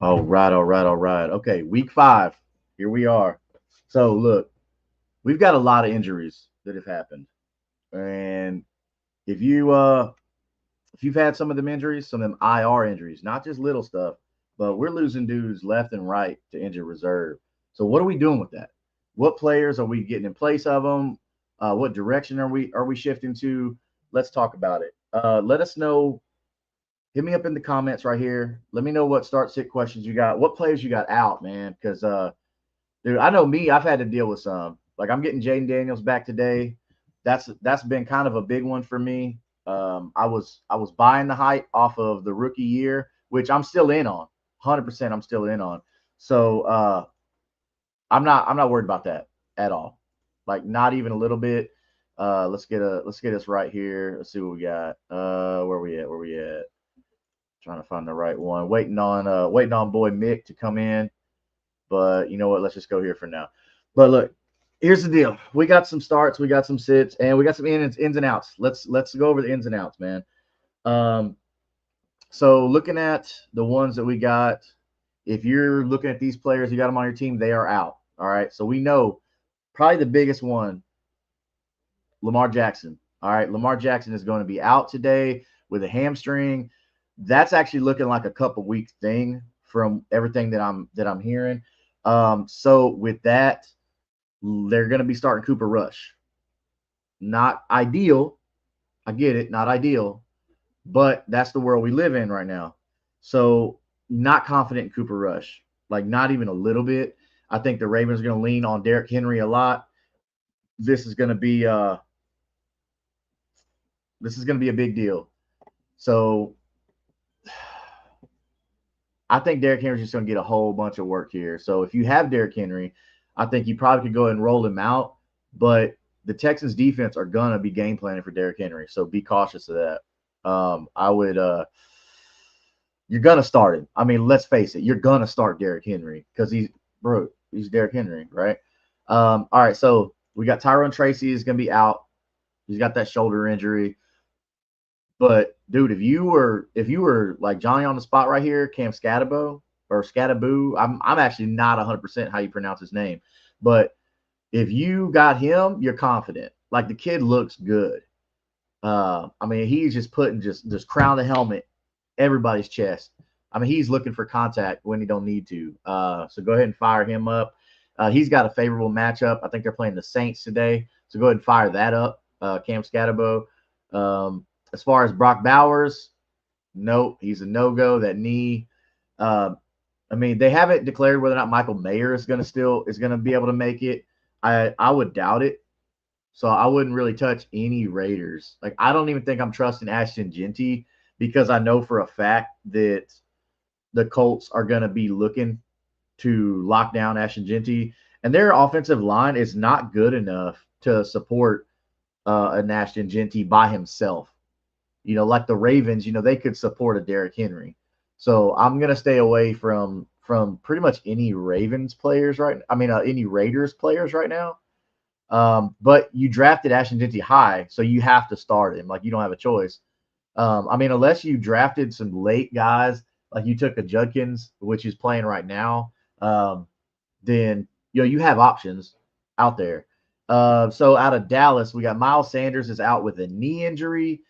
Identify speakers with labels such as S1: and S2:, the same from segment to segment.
S1: All right, all right, all right. Okay, week 5. Here we are. So look, we've got a lot of injuries that have happened, and if you if you've had some of them injuries, some of them IR injuries, not just little stuff, but we're losing dudes left and right to injured reserve. So what are we doing with that? What players are we getting in place of them? What direction are we shifting to? Let's talk about it. Let us know. Hit me up in the comments right here. Let me know what start sit questions you got. What players you got out, man? Because dude, I know me. I've had to deal with some. Like I'm getting Jaden Daniels back today. That's been kind of a big one for me. I was buying the hype off of the rookie year, which I'm still in on. 100%, I'm still in on. So I'm not worried about that at all. Like not even a little bit. Let's get us right here. Let's see what we got. Where we at? Where we at? Trying to find the right one. Waiting on boy Mick to come in. But you know what? Let's just go here for now. But look, here's the deal. We got some starts, we got some sits, and we got some ins and outs. Let's go over the ins and outs, man. Um, so looking at the ones that we got, if you're looking at these players, you got them on your team, they are out. All right. So we know probably the biggest one, Lamar Jackson. All right. Lamar Jackson is going to be out today with a hamstring. That's actually looking like a couple weeks thing from everything that I'm hearing. So with that, they're going to be starting Cooper Rush. Not ideal. I get it. Not ideal. But that's the world we live in right now. So not confident in Cooper Rush. Like not even a little bit. I think the Ravens are going to lean on Derrick Henry a lot. This is going to be a big deal. So I think Derrick Henry's just going to get a whole bunch of work here. So if you have Derrick Henry, I think you probably could go ahead and roll him out. But the Texans defense are going to be game planning for Derrick Henry. So be cautious of that. I would, you're going to start him. I mean, let's face it, you're going to start Derrick Henry because he's Derrick Henry, right? All right. So we got Tyrone Tracy is going to be out. He's got that shoulder injury. But dude, if you were like Johnny on the spot right here, Cam Scatabo or Scataboo, I'm actually not 100% how you pronounce his name, but if you got him, you're confident. Like the kid looks good. I mean, he's just putting just crown the helmet everybody's chest. I mean, he's looking for contact when he don't need to. So go ahead and fire him up. He's got a favorable matchup. I think they're playing the Saints today, so go ahead and fire that up. Cam Scatabo. As far as Brock Bowers, nope, he's a no go. That knee. Uh, I mean, they haven't declared whether or not Michael Mayer is going to be able to make it. I would doubt it. So I wouldn't really touch any Raiders. Like I don't even think I'm trusting Ashton Genty because I know for a fact that the Colts are going to be looking to lock down Ashton Genty, and their offensive line is not good enough to support an Ashton Genty by himself. Like the Ravens, they could support a Derrick Henry. So I'm gonna stay away from pretty much any Ravens players right. I mean, any Raiders players right now. But you drafted Ashton Genty high, so you have to start him. Like you don't have a choice. I mean, unless you drafted some late guys, like you took a Judkins, which is playing right now, then you have options out there. So out of Dallas, we got Miles Sanders is out with a knee injury.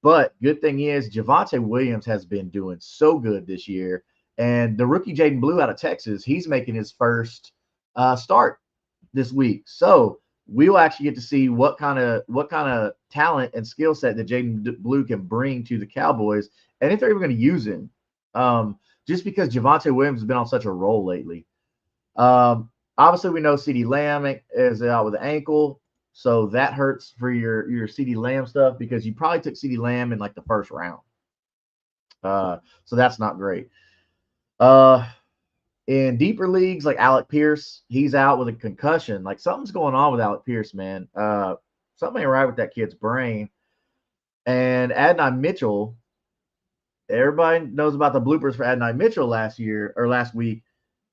S1: But good thing is Javonte Williams has been doing so good this year, and the rookie Jaden Blue out of Texas, he's making his first start this week. So we will actually get to see what kind of talent and skill set that Jaden Blue can bring to the Cowboys, and if they're even going to use him. Just because Javonte Williams has been on such a roll lately. Obviously, we know CeeDee Lamb is out with an ankle. So that hurts for your CeeDee Lamb stuff because you probably took CeeDee Lamb in like the first round. So that's not great. Uh, in deeper leagues like Alec Pierce, he's out with a concussion. Like something's going on with Alec Pierce, man. Something ain't right with that kid's brain. And Adonai Mitchell, everybody knows about the bloopers for Adonai Mitchell last week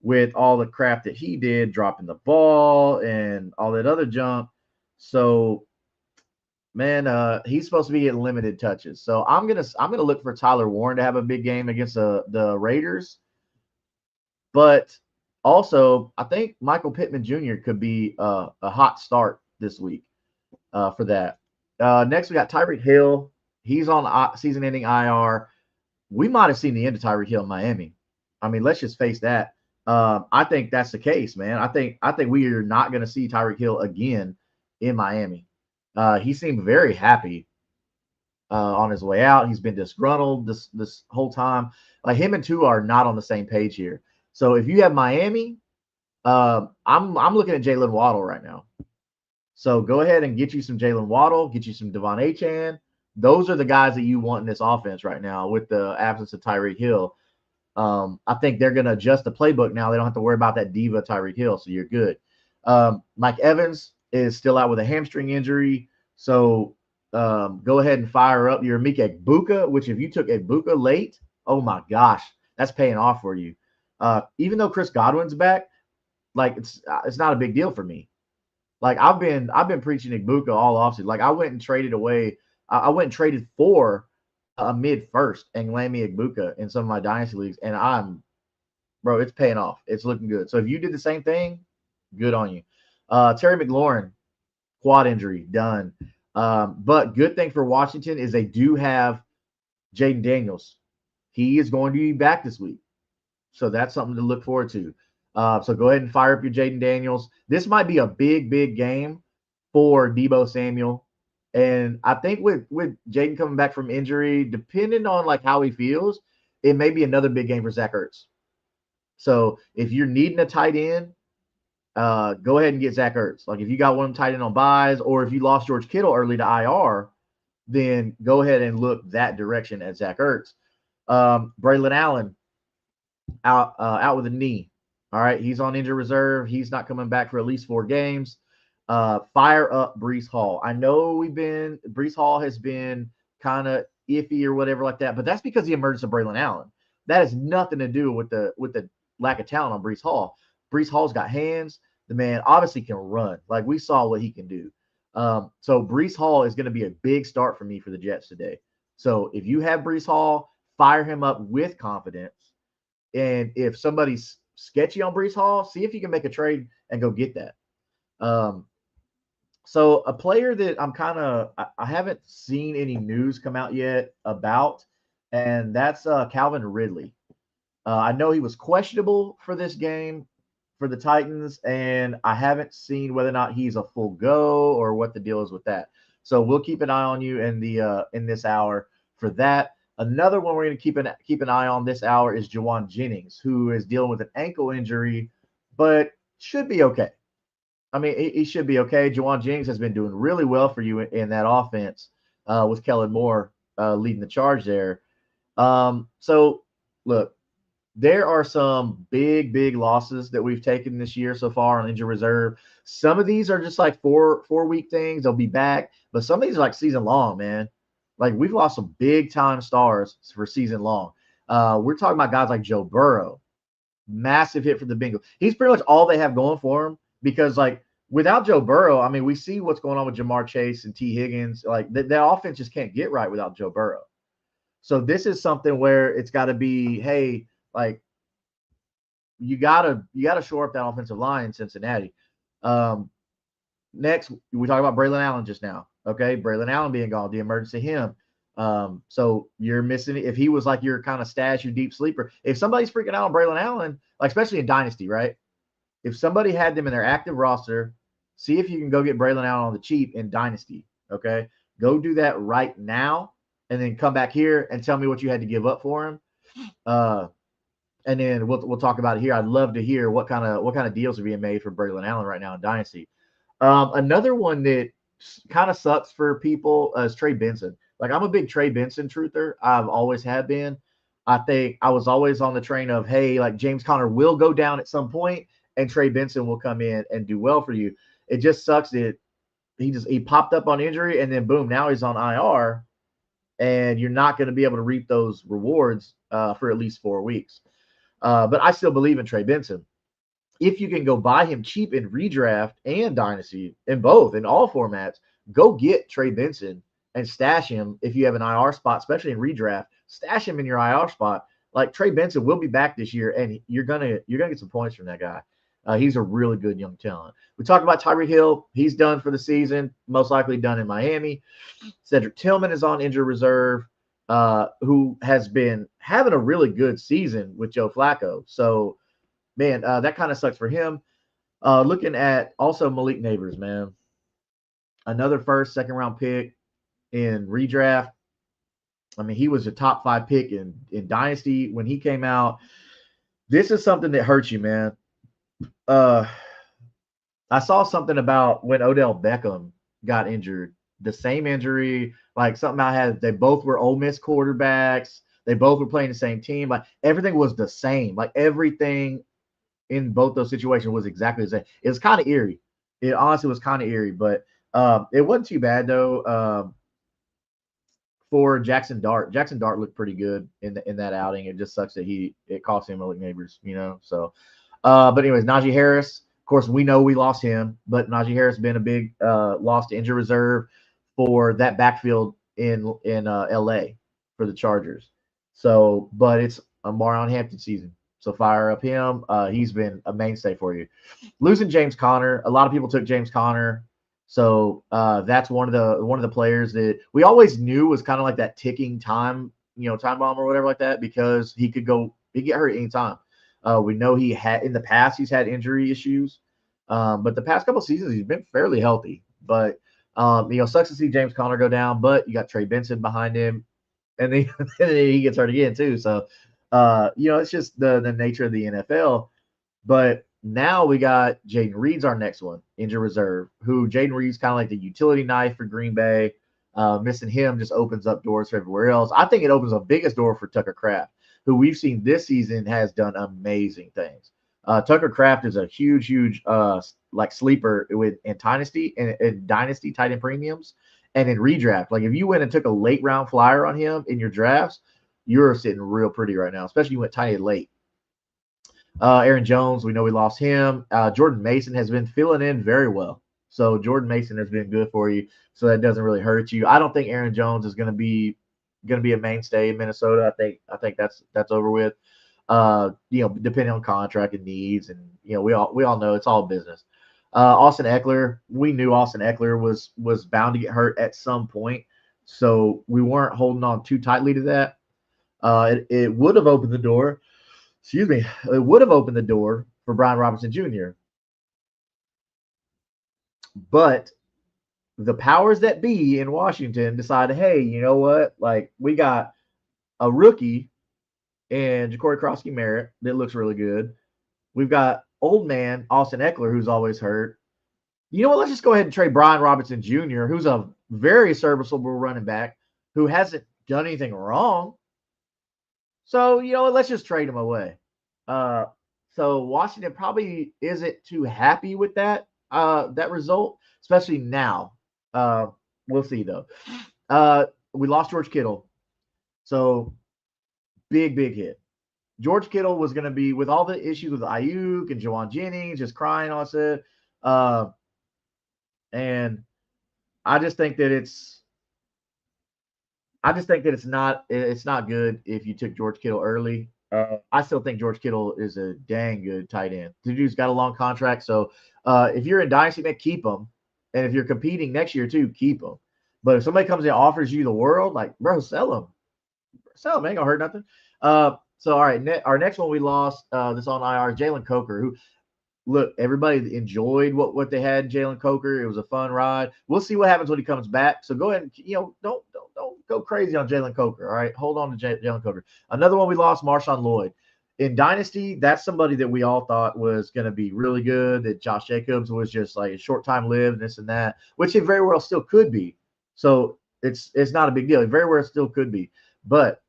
S1: with all the crap that he did, dropping the ball and all that other junk. So man, he's supposed to be getting limited touches. So I'm gonna look for Tyler Warren to have a big game against the Raiders. But also, I think Michael Pittman Jr. could be a hot start this week for that. Next, we got Tyreek Hill. He's on season-ending IR. We might have seen the end of Tyreek Hill in Miami. I mean, let's just face that. I think that's the case, man. I think we are not going to see Tyreek Hill again in Miami. He seemed very happy on his way out. He's been disgruntled this whole time. Like him and Tua are not on the same page here. So if you have Miami, I'm looking at Jalen Waddle right now. So go ahead and get you some Jalen Waddle, get you some Devon Achane. Those are the guys that you want in this offense right now with the absence of Tyreek Hill. I think they're going to adjust the playbook now. They don't have to worry about that diva Tyreek Hill, so you're good. Mike Evans is still out with a hamstring injury, so go ahead and fire up your Emeka Egbuka, which if you took Egbuka late, oh my gosh, that's paying off for you. Even though Chris Godwin's back, like it's not a big deal for me. Like I've been preaching Egbuka all offseason. Like I went and traded away. I went and traded for a mid first and Lamy Egbuka in some of my dynasty leagues, and bro, it's paying off. It's looking good. So if you did the same thing, good on you. Terry McLaurin, quad injury, done. But good thing for Washington is they do have Jaden Daniels. He is going to be back this week. So that's something to look forward to. So go ahead and fire up your Jaden Daniels. This might be a big, big game for Deebo Samuel. And I think with Jaden coming back from injury, depending on like how he feels, it may be another big game for Zach Ertz. So if you're needing a tight end, go ahead and get Zach Ertz. Like if you got one tight end on buys, or if you lost George Kittle early to IR, then go ahead and look that direction at Zach Ertz. Braylon Allen out with a knee. All right, he's on injured reserve. He's not coming back for at least 4 games. Fire up Breece Hall. I know Breece Hall has been kind of iffy or whatever like that, but that's because of the emergence of Braylon Allen. That has nothing to do with the lack of talent on Breece Hall. Breece Hall's got hands. The man obviously can run. Like we saw what he can do. So Breece Hall is going to be a big start for me for the Jets today. So if you have Breece Hall, fire him up with confidence. And if somebody's sketchy on Breece Hall, see if you can make a trade and go get that. So a player that I haven't seen any news come out yet about, and that's Calvin Ridley. I know he was questionable for this game for the Titans, and I haven't seen whether or not he's a full go or what the deal is with that. So we'll keep an eye on you in this hour for that. Another one we're going to keep an eye on this hour is Jauan Jennings, who is dealing with an ankle injury, but should be okay. I mean, he should be okay. Jauan Jennings has been doing really well for you in that offense with Kellen Moore leading the charge there. So, look, there are some big, big losses that we've taken this year so far on injured reserve. Some of these are just like four-week things. They'll be back. But some of these are like season long, man. Like we've lost some big-time stars for season long. We're talking about guys like Joe Burrow. Massive hit for the Bengals. He's pretty much all they have going for him because, like, without Joe Burrow, I mean, we see what's going on with Jamar Chase and T. Higgins. Like, the offense just can't get right without Joe Burrow. So this is something where it's got to be, hey, like, you gotta shore up that offensive line in Cincinnati. Next, we talk about Braylon Allen just now. Okay, Braylon Allen being gone, the emergence of him. So you're missing if he was like your kind of stash, your deep sleeper. If somebody's freaking out on Braylon Allen, like especially in Dynasty, right? If somebody had them in their active roster, see if you can go get Braylon Allen on the cheap in Dynasty. Okay, go do that right now, and then come back here and tell me what you had to give up for him. And then we'll talk about it here. I'd love to hear what kind of deals are being made for Braylon Allen right now in Dynasty. Another one that kind of sucks for people is Trey Benson. Like I'm a big Trey Benson truther. I've always have been. I think I was always on the train of, hey, like James Conner will go down at some point and Trey Benson will come in and do well for you. It just sucks that he popped up on injury and then boom, now he's on IR and you're not going to be able to reap those rewards for at least 4 weeks. But I still believe in Trey Benson. If you can go buy him cheap in redraft and dynasty, in both, in all formats, go get Trey Benson and stash him if you have an IR spot, especially in redraft. Stash him in your IR spot. Like Trey Benson will be back this year, and you're gonna get some points from that guy. He's a really good young talent. We talked about Tyreek Hill. He's done for the season, most likely done in Miami. Cedric Tillman is on injured reserve, who has been having a really good season with Joe Flacco. So, man, that kind of sucks for him. Looking at also Malik Neighbors, man, another first, second round pick in redraft. I mean, he was a top 5 pick in Dynasty when he came out. This is something that hurts you, man. I saw something about when Odell Beckham got injured, the same injury, like something I had. They both were Ole Miss quarterbacks. They both were playing the same team. Like everything was the same. Like everything in both those situations was exactly the same. It was kind of eerie. It honestly was kind of eerie, but it wasn't too bad though. For Jackson Dart. Jackson Dart looked pretty good in that outing. It just sucks that it cost him Malik Neighbors, So, but anyways, Najee Harris. Of course, we know we lost him, but Najee Harris has been a big loss to injury reserve for that backfield in LA for the Chargers. So, but it's a Marion Hampton season. So fire up him. He's been a mainstay for you. Losing James Conner. A lot of people took James Conner. So that's one of the players that we always knew was kind of like that ticking time bomb or whatever like that, because he could get hurt anytime. We know he had in the past he's had injury issues, but the past couple of seasons he's been fairly healthy. But sucks to see James Conner go down. But you got Trey Benson behind him, and then, and then he gets hurt again too. So it's just the nature of the NFL. But now we got Jayden Reed's our next one, injured reserve, who Jayden Reed's kind of like the utility knife for Green Bay. Missing him just opens up doors for everywhere else. I think it opens the biggest door for Tucker Kraft, who we've seen this season has done amazing things. Tucker Kraft is a huge like sleeper in Dynasty tight end premiums and in redraft. Like if you went and took a late round flyer on him in your drafts, you're sitting real pretty right now, especially you went tight end late. Aaron Jones, we know we lost him. Jordan Mason has been filling in very well. So Jordan Mason has been good for you. So that doesn't really hurt you. I don't think Aaron Jones is going to be a mainstay in Minnesota. I think that's over with. Depending on contract and needs, and we all know it's all business. Austin Eckler, we knew Austin Eckler was bound to get hurt at some point, so we weren't holding on too tightly to that. It would have opened the door. Excuse me. It would have opened the door for Brian Robinson Jr. But the powers that be in Washington decided, hey, you know what? Like we got a rookie and Ja'Cory Crosby-Merritt that looks really good. We've got old man Austin Eckler, who's always hurt. You know what? Let's just go ahead and trade Brian Robinson Jr., who's a very serviceable running back who hasn't done anything wrong. So, let's just trade him away. So Washington probably isn't too happy with that result, especially now. We'll see, though. We lost George Kittle. So, big hit. George Kittle was going to be, with all the issues with Ayuk and Juwan Jennings just crying on it. And I just think that it's not good if you took George Kittle early. I still think George Kittle is a dang good tight end. The dude's got a long contract, so if you're in Dynasty, man, keep him. And if you're competing next year too, keep him. But if somebody comes in and offers you the world, like, bro, sell him. Sell him, ain't gonna hurt nothing. So all right, our next one we lost this on IR, Jalen Coker, who, look, everybody enjoyed what they had, Jalen Coker. It was a fun ride. We'll see what happens when he comes back. So go ahead and, don't go crazy on Jalen Coker, all right? Hold on to Jalen Coker. Another one we lost, Marshawn Lloyd. In Dynasty, that's somebody that we all thought was going to be really good, that Josh Jacobs was just like a short time lived, this and that, which it very well still could be. So it's not a big deal. It very well still could be. But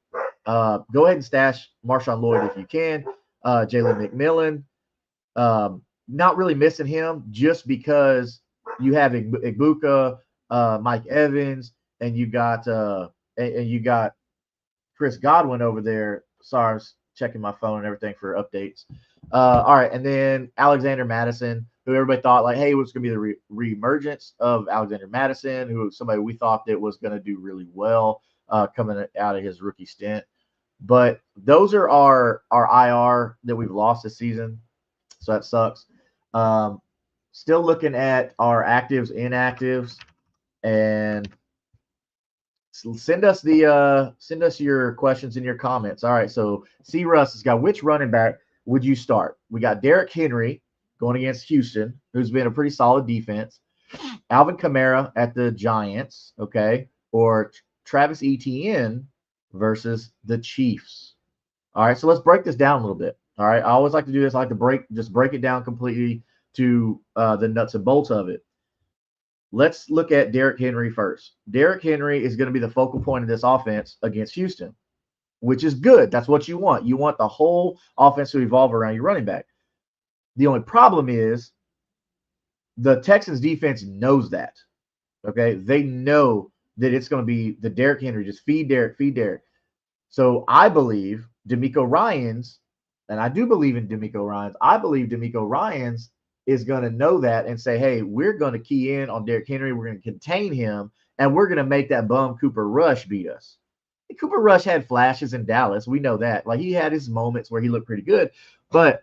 S1: go ahead and stash Marshawn Lloyd if you can. Jalen McMillan. Not really missing him just because you have Igbukah, Mike Evans, and you got Chris Godwin over there. Sorry, I was checking my phone and everything for updates. All right, and then Alexander Madison, who everybody thought like, hey, was going to be the reemergence of Alexander Madison, who was somebody we thought that was going to do really well coming out of his rookie stint. But those are our IR that we've lost this season, so that sucks. Um, Still looking at our actives, inactives, and send us your questions and your comments. All right, so C Russ has got, which running back would you start? We got Derrick Henry going against Houston, who's been a pretty solid defense. Alvin Kamara at the Giants, okay, or Travis Etienne versus the Chiefs. All right, so let's break this down a little bit. All right, I always like to do this. I like to break it down completely to the nuts and bolts of it. Let's look at Derrick Henry first. Derrick Henry is going to be the focal point of this offense against Houston, which is good. That's what you want. You want the whole offense to evolve around your running back. The only problem is the Texans defense knows that. Okay. They know that it's going to be the Derrick Henry, just feed Derrick, feed Derrick. So I believe DeMeco Ryans, and I do believe in DeMeco Ryans, I believe DeMeco Ryans is going to know that and say, hey, we're going to key in on Derrick Henry. We're going to contain him, and we're going to make that bum Cooper Rush beat us. And Cooper Rush had flashes in Dallas. We know that. Like, he had his moments where he looked pretty good. But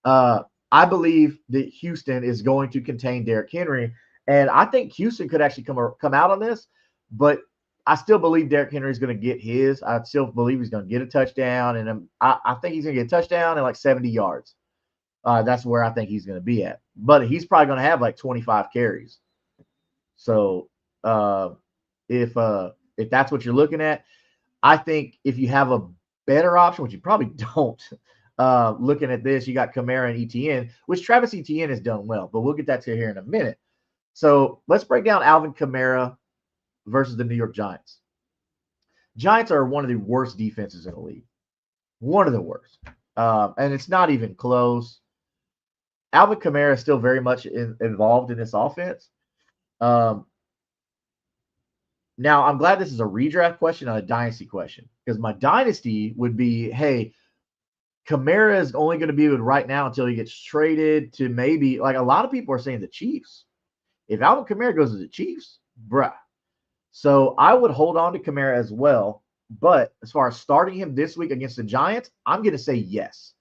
S1: I believe that Houston is going to contain Derrick Henry. And I think Houston could actually come out on this. But I still believe Derrick Henry is going to get his. I still believe he's going to get a touchdown. And I think he's going to get a touchdown and like 70 yards. That's where I think he's going to be at. But he's probably going to have like 25 carries. So if that's what you're looking at, I think if you have a better option, which you probably don't, looking at this, you got Kamara and Etienne, which Travis Etienne has done well, but we'll get that to here in a minute. So let's break down Alvin Kamara versus the New York Giants. Giants are one of the worst defenses in the league. One of the worst. And it's not even close. Alvin Kamara is still very much involved in this offense. Now, I'm glad this is a redraft question, not a dynasty question, because my dynasty would be, hey, Kamara is only going to be good right now until he gets traded to maybe, like a lot of people are saying, the Chiefs. If Alvin Kamara goes to the Chiefs, bruh. So I would hold on to Kamara as well. But as far as starting him this week against the Giants, I'm going to say yes,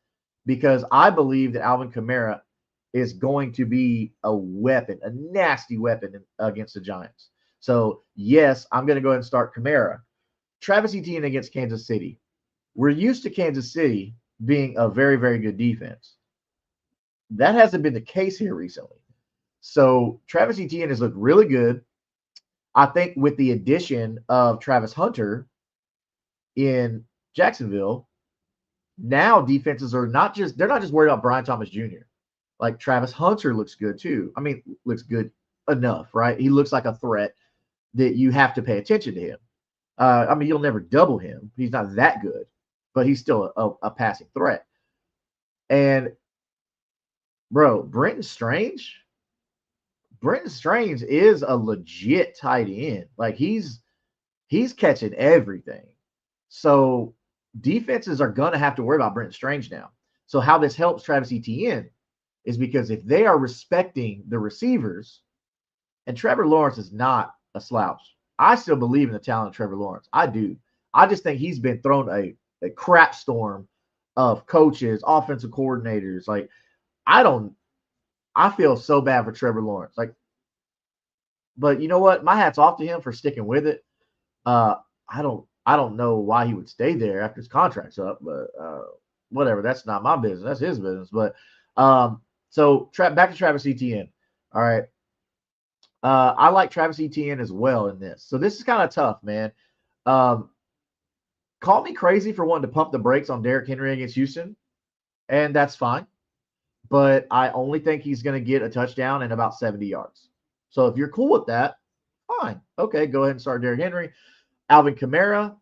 S1: because I believe that Alvin Kamara is going to be a weapon, a nasty weapon against the Giants. So, yes, I'm going to go ahead and start Kamara. Travis Etienne against Kansas City. We're used to Kansas City being a very, very good defense. That hasn't been the case here recently. So, Travis Etienne has looked really good. I think with the addition of Travis Hunter in Jacksonville, now defenses are they're not just worried about Brian Thomas Jr. Like, Travis Hunter looks good too. I mean, looks good enough, right? He looks like a threat that you have to pay attention to him. I mean, you'll never double him. He's not that good, but he's still a passing threat. And, bro, Brenton Strange is a legit tight end. Like, he's catching everything. So defenses are going to have to worry about Brenton Strange now. So how this helps Travis Etienne is because if they are respecting the receivers, and Trevor Lawrence is not a slouch. I still believe in the talent of Trevor Lawrence. I do. I just think he's been thrown a crap storm of coaches, offensive coordinators. Like, I feel so bad for Trevor Lawrence. Like, but you know what? My hat's off to him for sticking with it. I don't know why he would stay there after his contract's up, but whatever. That's not my business. That's his business. But so back to Travis Etienne. All right. I like Travis Etienne as well in this. So this is kind of tough, man. Call me crazy for wanting to pump the brakes on Derrick Henry against Houston, and that's fine. But I only think he's going to get a touchdown and about 70 yards. So if you're cool with that, fine. Okay, go ahead and start Derrick Henry. Alvin Kamara,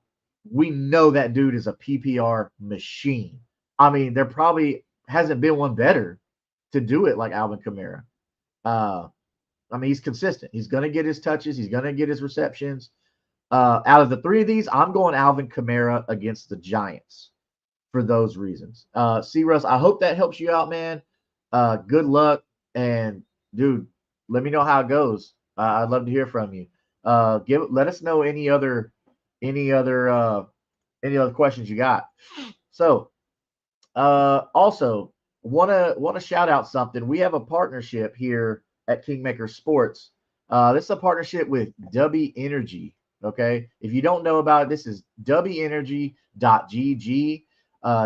S1: we know that dude is a PPR machine. I mean, there probably hasn't been one better to do it like Alvin Kamara. I mean, he's consistent. He's going to get his touches. He's going to get his receptions. Out of the three of these, I'm going Alvin Kamara against the Giants for those reasons. C. Russ, I hope that helps you out, man. Good luck. And, dude, let me know how it goes. I'd love to hear from you. Let us know any other any other questions you got. So, also wanna shout out something. We have a partnership here at Kingmaker Sports. This is a partnership with W Energy. Okay, if you don't know about it, this is WEnergy.gg.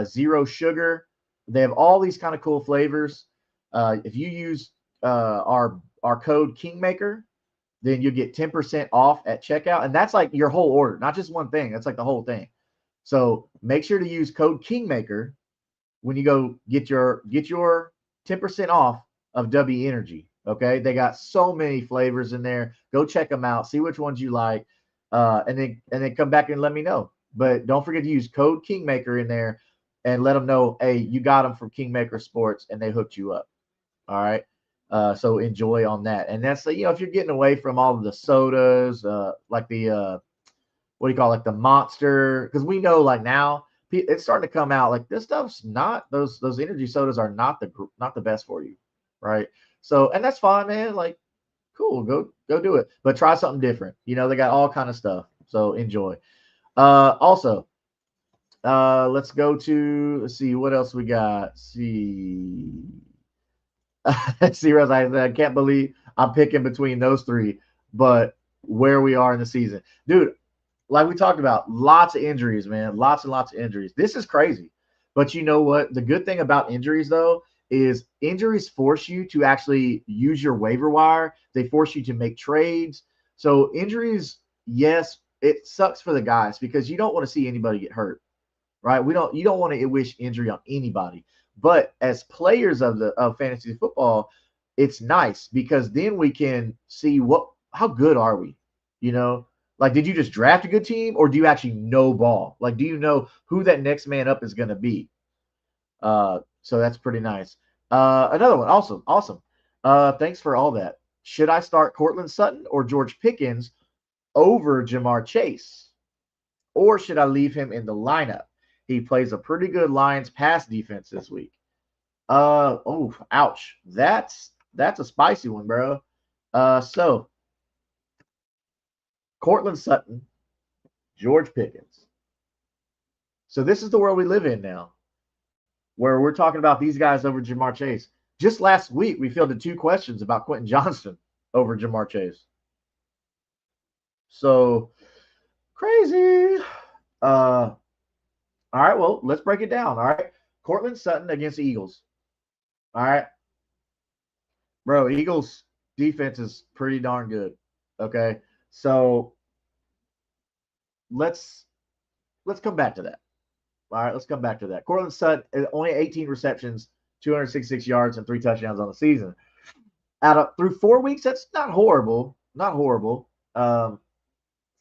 S1: Zero sugar. They have all these kind of cool flavors. If you use our code Kingmaker, then you get 10% off at checkout, and that's like your whole order, not just one thing. That's like the whole thing. So make sure to use code Kingmaker when you go get your 10% off of W Energy. Okay, they got so many flavors in there. Go check them out, see which ones you like, and then come back and let me know. But don't forget to use code Kingmaker in there and let them know, hey, you got them from Kingmaker Sports and they hooked you up. All right. So enjoy on that. And that's, if you're getting away from all of the sodas, like the what do you call it, like the Monster, because we know like now it's starting to come out like this stuff's not, those energy sodas are not the best for you, right? So, and that's fine, man. Like, cool, go do it, but try something different. They got all kind of stuff, so enjoy. Also, let's go to, let's see what else we got. Let's see. See, Russ, I can't believe I'm picking between those three, but where we are in the season, dude. Like we talked about, lots of injuries, man. Lots and lots of injuries. This is crazy. But you know what? The good thing about injuries, though, is injuries force you to actually use your waiver wire. They force you to make trades. So injuries, yes, it sucks for the guys because you don't want to see anybody get hurt, right? You don't want to wish injury on anybody. But as players of fantasy football, it's nice because then we can see how good are we, you know? Like, did you just draft a good team, or do you actually know ball? Like, do you know who that next man up is going to be? So that's pretty nice. Another one, awesome. Thanks for all that. Should I start Courtland Sutton or George Pickens over Jamar Chase, or should I leave him in the lineup? He plays a pretty good Lions pass defense this week. Ouch. That's a spicy one, bro. So Courtland Sutton, George Pickens. So this is the world we live in now, where we're talking about these guys over Jamar Chase. Just last week, we fielded 2 questions about Quentin Johnston over Jamar Chase. So crazy. All right, well, let's break it down. All right. Courtland Sutton against the Eagles. All right. Bro, Eagles defense is pretty darn good. Okay. So let's come back to that. All right, let's come back to that. Courtland Sutton, only 18 receptions, 266 yards, and 3 touchdowns on the season. Through 4 weeks, that's not horrible. Not horrible for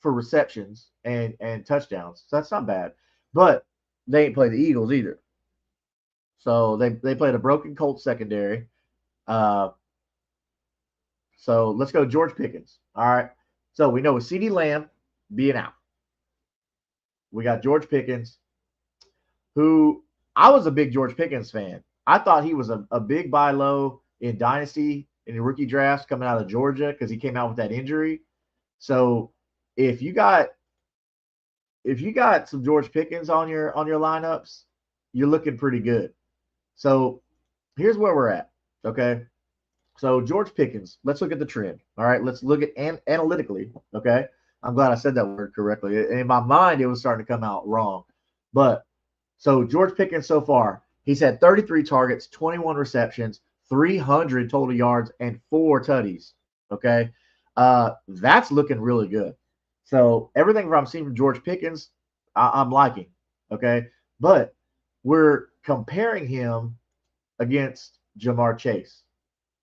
S1: receptions and touchdowns. So that's not bad. But they ain't played the Eagles either. So they played a broken Colts secondary. So let's go George Pickens. All right. So we know with CeeDee Lamb being out, we got George Pickens, who I was a big George Pickens fan. I thought he was a big buy low in Dynasty in the rookie drafts coming out of Georgia because he came out with that injury. So if you got some George Pickens on your lineups, you're looking pretty good. So here's where we're at. Okay. So George Pickens, let's look at the trend. All right. Let's look at analytically. Okay. I'm glad I said that word correctly. In my mind, it was starting to come out wrong. But so George Pickens so far, he's had 33 targets, 21 receptions, 300 total yards, and 4 tutties. Okay. That's looking really good. So everything I'm seeing from George Pickens, I'm liking. Okay. But we're comparing him against Jamar Chase.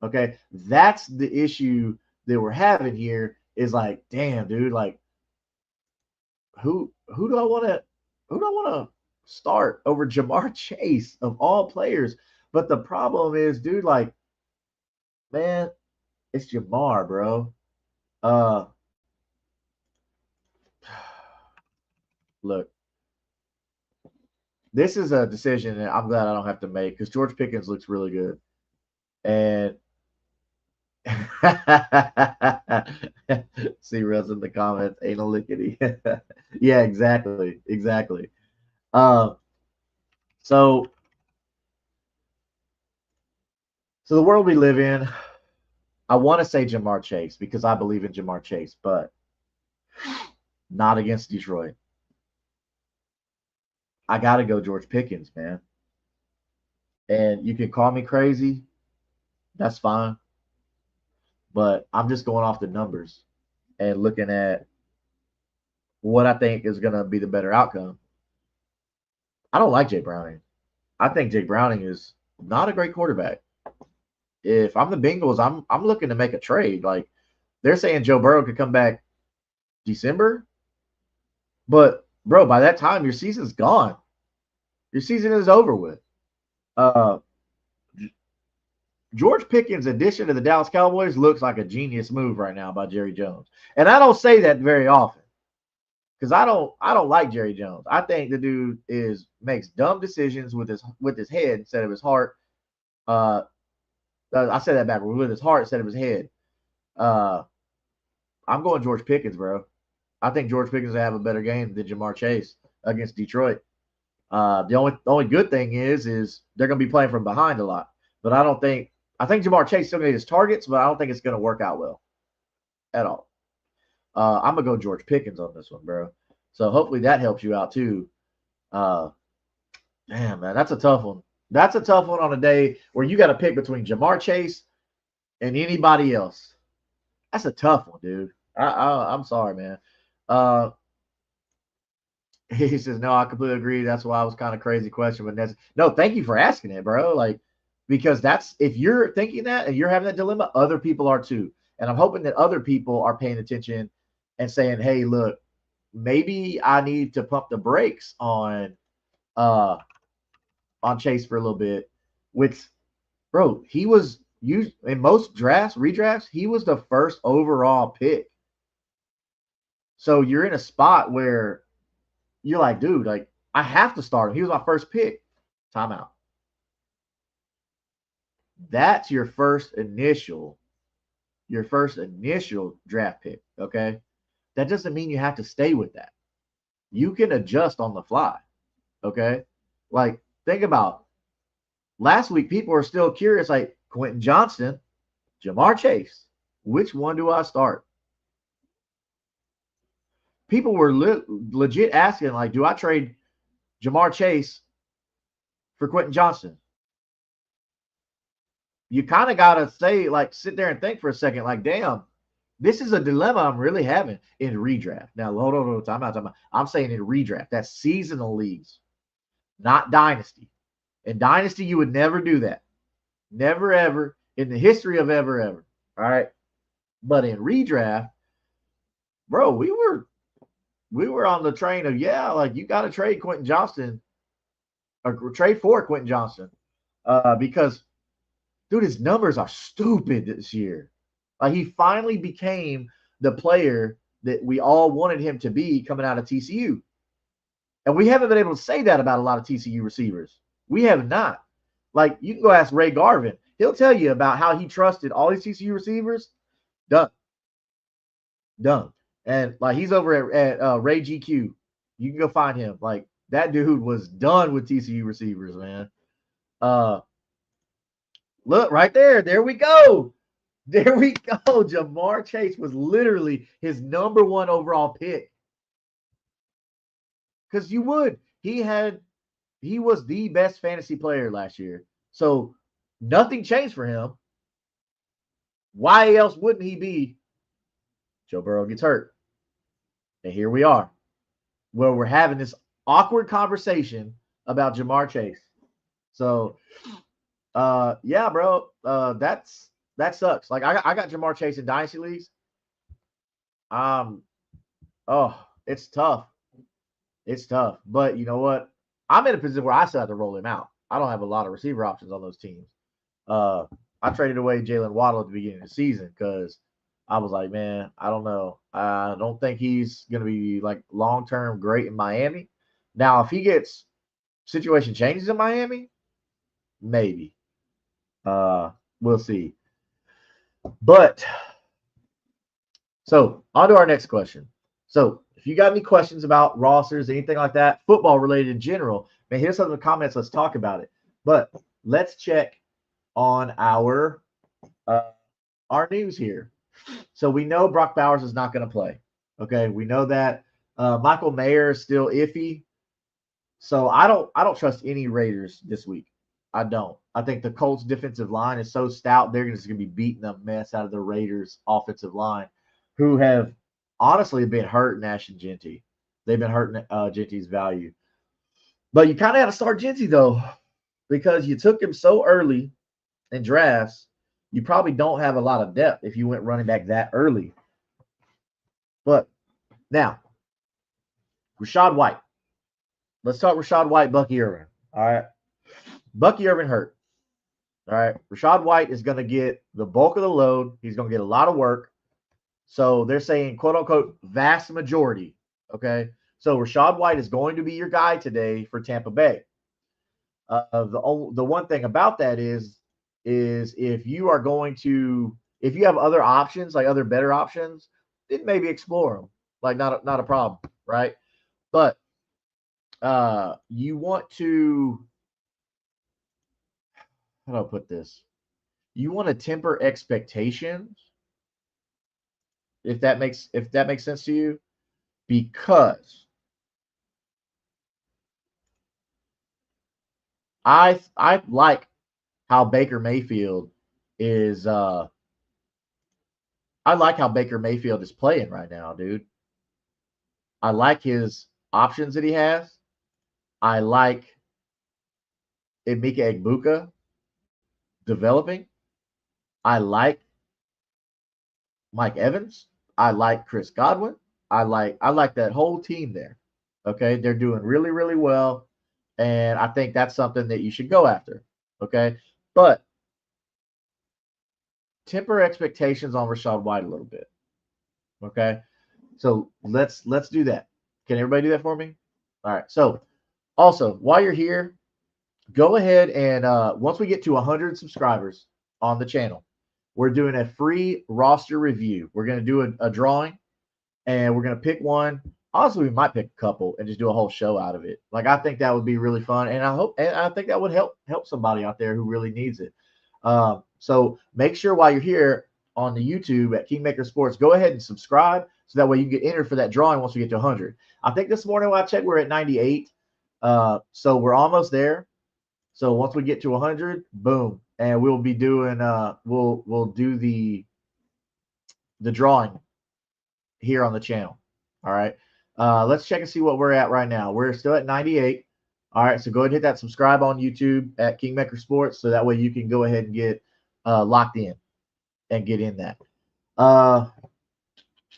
S1: Okay. That's the issue that we're having here is like, damn, dude, like who do I want to start over Jamar Chase of all players? But the problem is, dude, like, man, it's Jamar, bro. Look, this is a decision that I'm glad I don't have to make because George Pickens looks really good. And see Russ in the comments, anal lickety. Yeah, exactly. So the world we live in, I want to say Ja'Marr Chase because I believe in Ja'Marr Chase, but not against Detroit. I got to go George Pickens, man. And you can call me crazy. That's fine. But I'm just going off the numbers and looking at what I think is going to be the better outcome. I don't like Jay Browning. I think Jay Browning is not a great quarterback. If I'm the Bengals, I'm looking to make a trade. Like they're saying Joe Burrow could come back December, but bro, by that time your season's gone. Your season is over with. Uh, George Pickens' addition to the Dallas Cowboys looks like a genius move right now by Jerry Jones, and I don't say that very often because I don't like Jerry Jones. I think the dude makes dumb decisions with his head instead of his heart. I said that backwards, with his heart instead of his head. I'm going George Pickens, bro. I think George Pickens will have a better game than Ja'Marr Chase against Detroit. The only good thing is they're going to be playing from behind a lot. But I think Ja'Marr Chase still going to get his targets, but I don't think it's going to work out well at all. I'm going to go George Pickens on this one, bro. So hopefully that helps you out too. Damn, man, that's a tough one. That's a tough one on a day where you got to pick between Ja'Marr Chase and anybody else. That's a tough one, dude. I'm sorry, man. He says, no, I completely agree. That's why I was kind of crazy question. But no, thank you for asking it, bro. Like, because if you're thinking that and you're having that dilemma, other people are too. And I'm hoping that other people are paying attention and saying, hey, look, maybe I need to pump the brakes on Chase for a little bit. Which, bro, he was used in most redrafts, he was the first overall pick. So you're in a spot where you're like, dude, like I have to start him. He was my first pick. Timeout. That's your first initial draft pick. Okay. That doesn't mean you have to stay with that. You can adjust on the fly. Okay. Like, think about last week, people are still curious, like Quentin Johnston, Ja'Marr Chase. Which one do I start? People were legit asking, like, do I trade Ja'Marr Chase for Quentin Johnston? You kind of got to say, like, sit there and think for a second, like, damn, this is a dilemma I'm really having in redraft. Now, hold on, time out. I'm saying in redraft. That's seasonal leagues, not dynasty. In dynasty, you would never do that. Never, ever, in the history of ever. All right? But in redraft, bro, we were on the train of, yeah, like, you got to trade Quentin Johnston or trade for Quentin Johnston because, dude, his numbers are stupid this year. Like, he finally became the player that we all wanted him to be coming out of TCU. And we haven't been able to say that about a lot of TCU receivers. We have not. Like, you can go ask Ray Garvin. He'll tell you about how he trusted all these TCU receivers. Done. And, like, he's over at Ray GQ. You can go find him. Like, that dude was done with TCU receivers, man. Look, right there. There we go. There we go. Ja'Marr Chase was literally his number one overall pick. Because you would. He was the best fantasy player last year. So nothing changed for him. Why else wouldn't he be? Joe Burrow gets hurt. And here we are, where we're having this awkward conversation about Ja'Marr Chase. So, yeah, bro, that sucks. Like, I got Ja'Marr Chase in dynasty leagues. It's tough. It's tough. But you know what? I'm in a position where I still have to roll him out. I don't have a lot of receiver options on those teams. I traded away Jalen Waddle at the beginning of the season because I was like, man, I don't know. I don't think he's going to be like long-term great in Miami. Now, if he gets situation changes in Miami, maybe. We'll see. But so on to our next question. So if you got any questions about rosters, anything like that, football related in general, man, hit us up in the comments. Let's talk about it. But let's check on our news here. So we know Brock Bowers is not going to play. Okay, we know that Michael Mayer is still iffy. So I don't trust any Raiders this week. I don't. I think the Colts defensive line is so stout, they're just going to be beating the mess out of the Raiders offensive line, who have honestly been hurting Nash and Genty. They've been hurting Genty's value. But you kind of got to start Genty, though, because you took him so early in drafts. You probably don't have a lot of depth if you went running back that early. But now, Rachaad White. Let's talk Rachaad White, Bucky Irvin. All right. Bucky Irvin hurt. All right. Rachaad White is going to get the bulk of the load. He's going to get a lot of work. So they're saying, quote unquote, vast majority. Okay. So Rachaad White is going to be your guy today for Tampa Bay. The one thing about that is if you are going to, if you have other options, like other better options, then maybe explore them. Like not a problem, right? But you want to, how do I put this? You want to temper expectations, if that makes sense to you, because I like how Baker Mayfield is I like how Baker Mayfield is playing right now, dude. I like his options that he has. I like Emeka Egbuka developing. I like Mike Evans. I like Chris Godwin. I like that whole team there. Okay, they're doing really, really well, and I think that's something that you should go after. Okay, but temper expectations on Rachaad White a little bit. Okay, so let's do that. Can everybody do that for me? All right. So also, while you're here, go ahead and once we get to 100 subscribers on the channel, we're doing a free roster review. We're going to do a drawing, and we're going to pick one. Honestly, we might pick a couple and just do a whole show out of it. Like, I think that would be really fun, and I think that would help somebody out there who really needs it. So make sure while you're here on the YouTube at Kingmaker Sports, go ahead and subscribe so that way you can get entered for that drawing once we get to 100. I think this morning when I checked, we're at 98. So we're almost there. So once we get to 100, boom, and we'll be doing we'll do the drawing here on the channel. All right. Let's check and see what we're at right now. We're still at 98. All right, so go ahead and hit that subscribe on YouTube at Kingmaker Sports so that way you can go ahead and get locked in and get in that.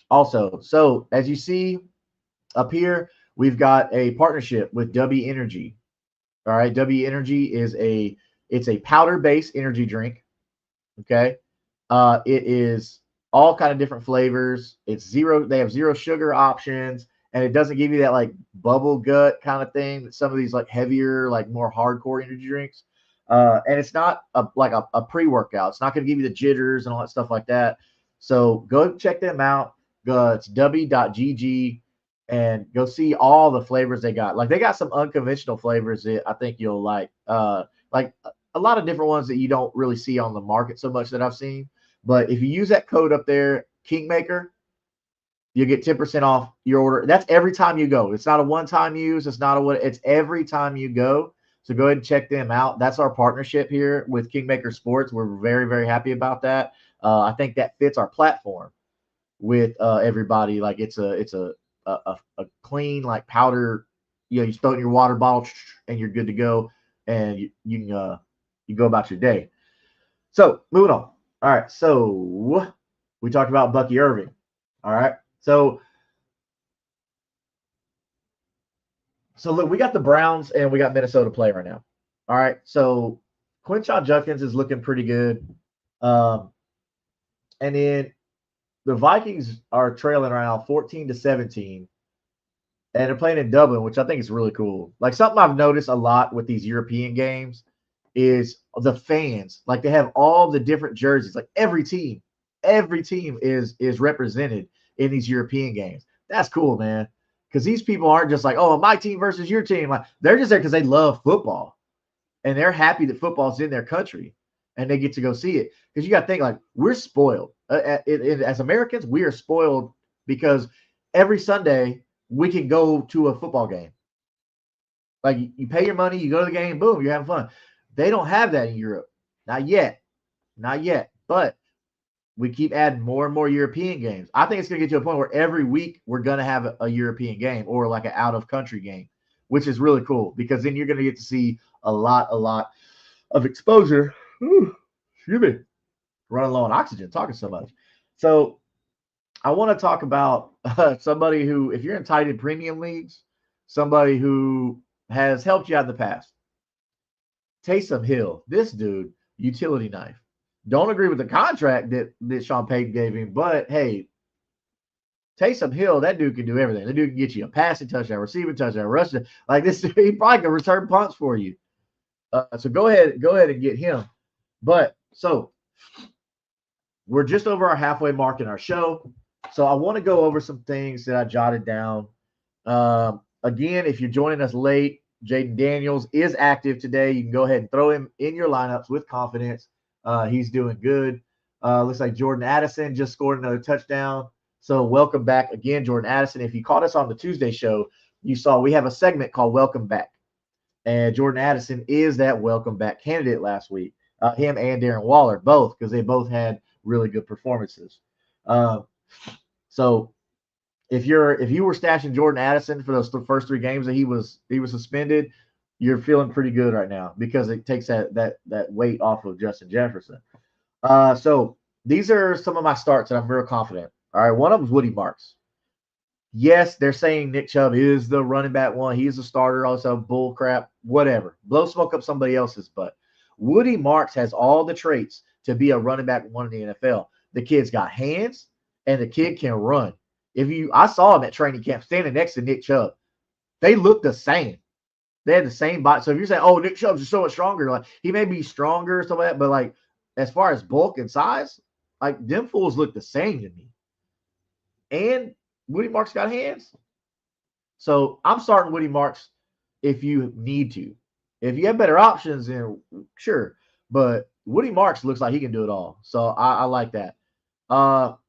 S1: Also, so as you see up here, we've got a partnership with W Energy. All right, W Energy is it's a powder-based energy drink. Okay, it is all kind of different flavors. They have zero sugar options, and it doesn't give you that like bubble gut kind of thing that some of these like heavier, like more hardcore energy drinks. And it's not like a pre-workout. It's not going to give you the jitters and all that stuff like that. So go check them out. It's w.gg and go see all the flavors they got. Like, they got some unconventional flavors that I think you'll like a lot of different ones that you don't really see on the market so much that I've seen. But if you use that code up there, Kingmaker, you'll get 10% off your order. That's every time you go. It's not a one-time use. It's every time you go. So go ahead and check them out. That's our partnership here with Kingmaker Sports. We're very, very happy about that. I think that fits our platform with everybody. Like, it's a clean, like, powder. You throw it in your water bottle and you're good to go, and you go about your day. So moving on. All right, so we talked about Bucky Irving. All right, so look, we got the Browns and we got Minnesota playing right now. All right, so Quinshon Judkins is looking pretty good. And then the Vikings are trailing right now 14-17. And they're playing in Dublin, which I think is really cool. Like, something I've noticed a lot with these European games is the fans. Like, they have all the different jerseys. Like, every team is represented in these European games. That's cool, man. Because these people aren't just like, oh, my team versus your team. Like, they're just there because they love football. And they're happy that football's in their country and they get to go see it. Because you got to think, like, we're spoiled. As Americans, we are spoiled because every Sunday we can go to a football game. Like, you pay your money, you go to the game, boom, you're having fun. They don't have that in Europe. Not yet. Not yet. But we keep adding more and more European games. I think it's going to get to a point where every week we're going to have a European game or like an out-of-country game, which is really cool because then you're going to get to see a lot of exposure. Ooh, excuse me. Running low on oxygen, talking so much. So I want to talk about somebody who, if you're in tight end premium leagues, somebody who has helped you out in the past. Taysom Hill, this dude, utility knife. Don't agree with the contract that Sean Payton gave him, but hey, Taysom Hill, that dude can do everything. That dude can get you a passing touchdown, receiving touchdown, rushing. Like this, he probably can return punts for you. So go ahead and get him. But so we're just over our halfway mark in our show. So I want to go over some things that I jotted down. Again, if you're joining us late, Jaden Daniels is active today. You can go ahead and throw him in your lineups with confidence. He's doing good. Looks like Jordan Addison just scored another touchdown. So welcome back again, Jordan Addison. If you caught us on the Tuesday show, you saw we have a segment called Welcome Back. And Jordan Addison is that welcome back candidate last week. Him and Darren Waller, both, because they both had really good performances. So if you were stashing Jordan Addison for those first 3 games that he was suspended, you're feeling pretty good right now because it takes that weight off of Justin Jefferson. So these are some of my starts that I'm real confident. All right, one of them is Woody Marks. Yes, they're saying Nick Chubb is the running back one. He's a starter, also bull crap, whatever. Blow smoke up somebody else's butt. Woody Marks has all the traits to be a running back one in the NFL. The kid's got hands, and the kid can run. I saw him at training camp standing next to Nick Chubb. They look the same. They had the same body. So if you're saying, oh, Nick Chubb's is so much stronger, like he may be stronger or something like that, but like as far as bulk and size, like them fools look the same to me. And Woody Marks got hands. So I'm starting Woody Marks if you need to. If you have better options, then sure. But Woody Marks looks like he can do it all. So I like that. All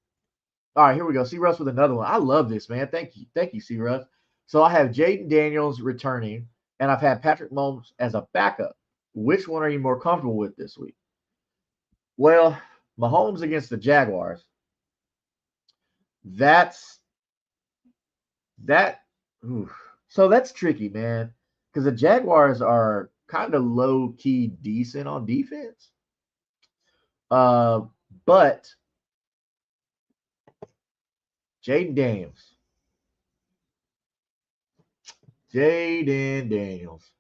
S1: right, here we go. C. Russ with another one. I love this, man. Thank you, C. Russ. So I have Jaden Daniels returning, and I've had Patrick Mahomes as a backup. Which one are you more comfortable with this week? Well, Mahomes against the Jaguars. So that's tricky, man, because the Jaguars are kind of low key decent on defense. But Jaden Daniels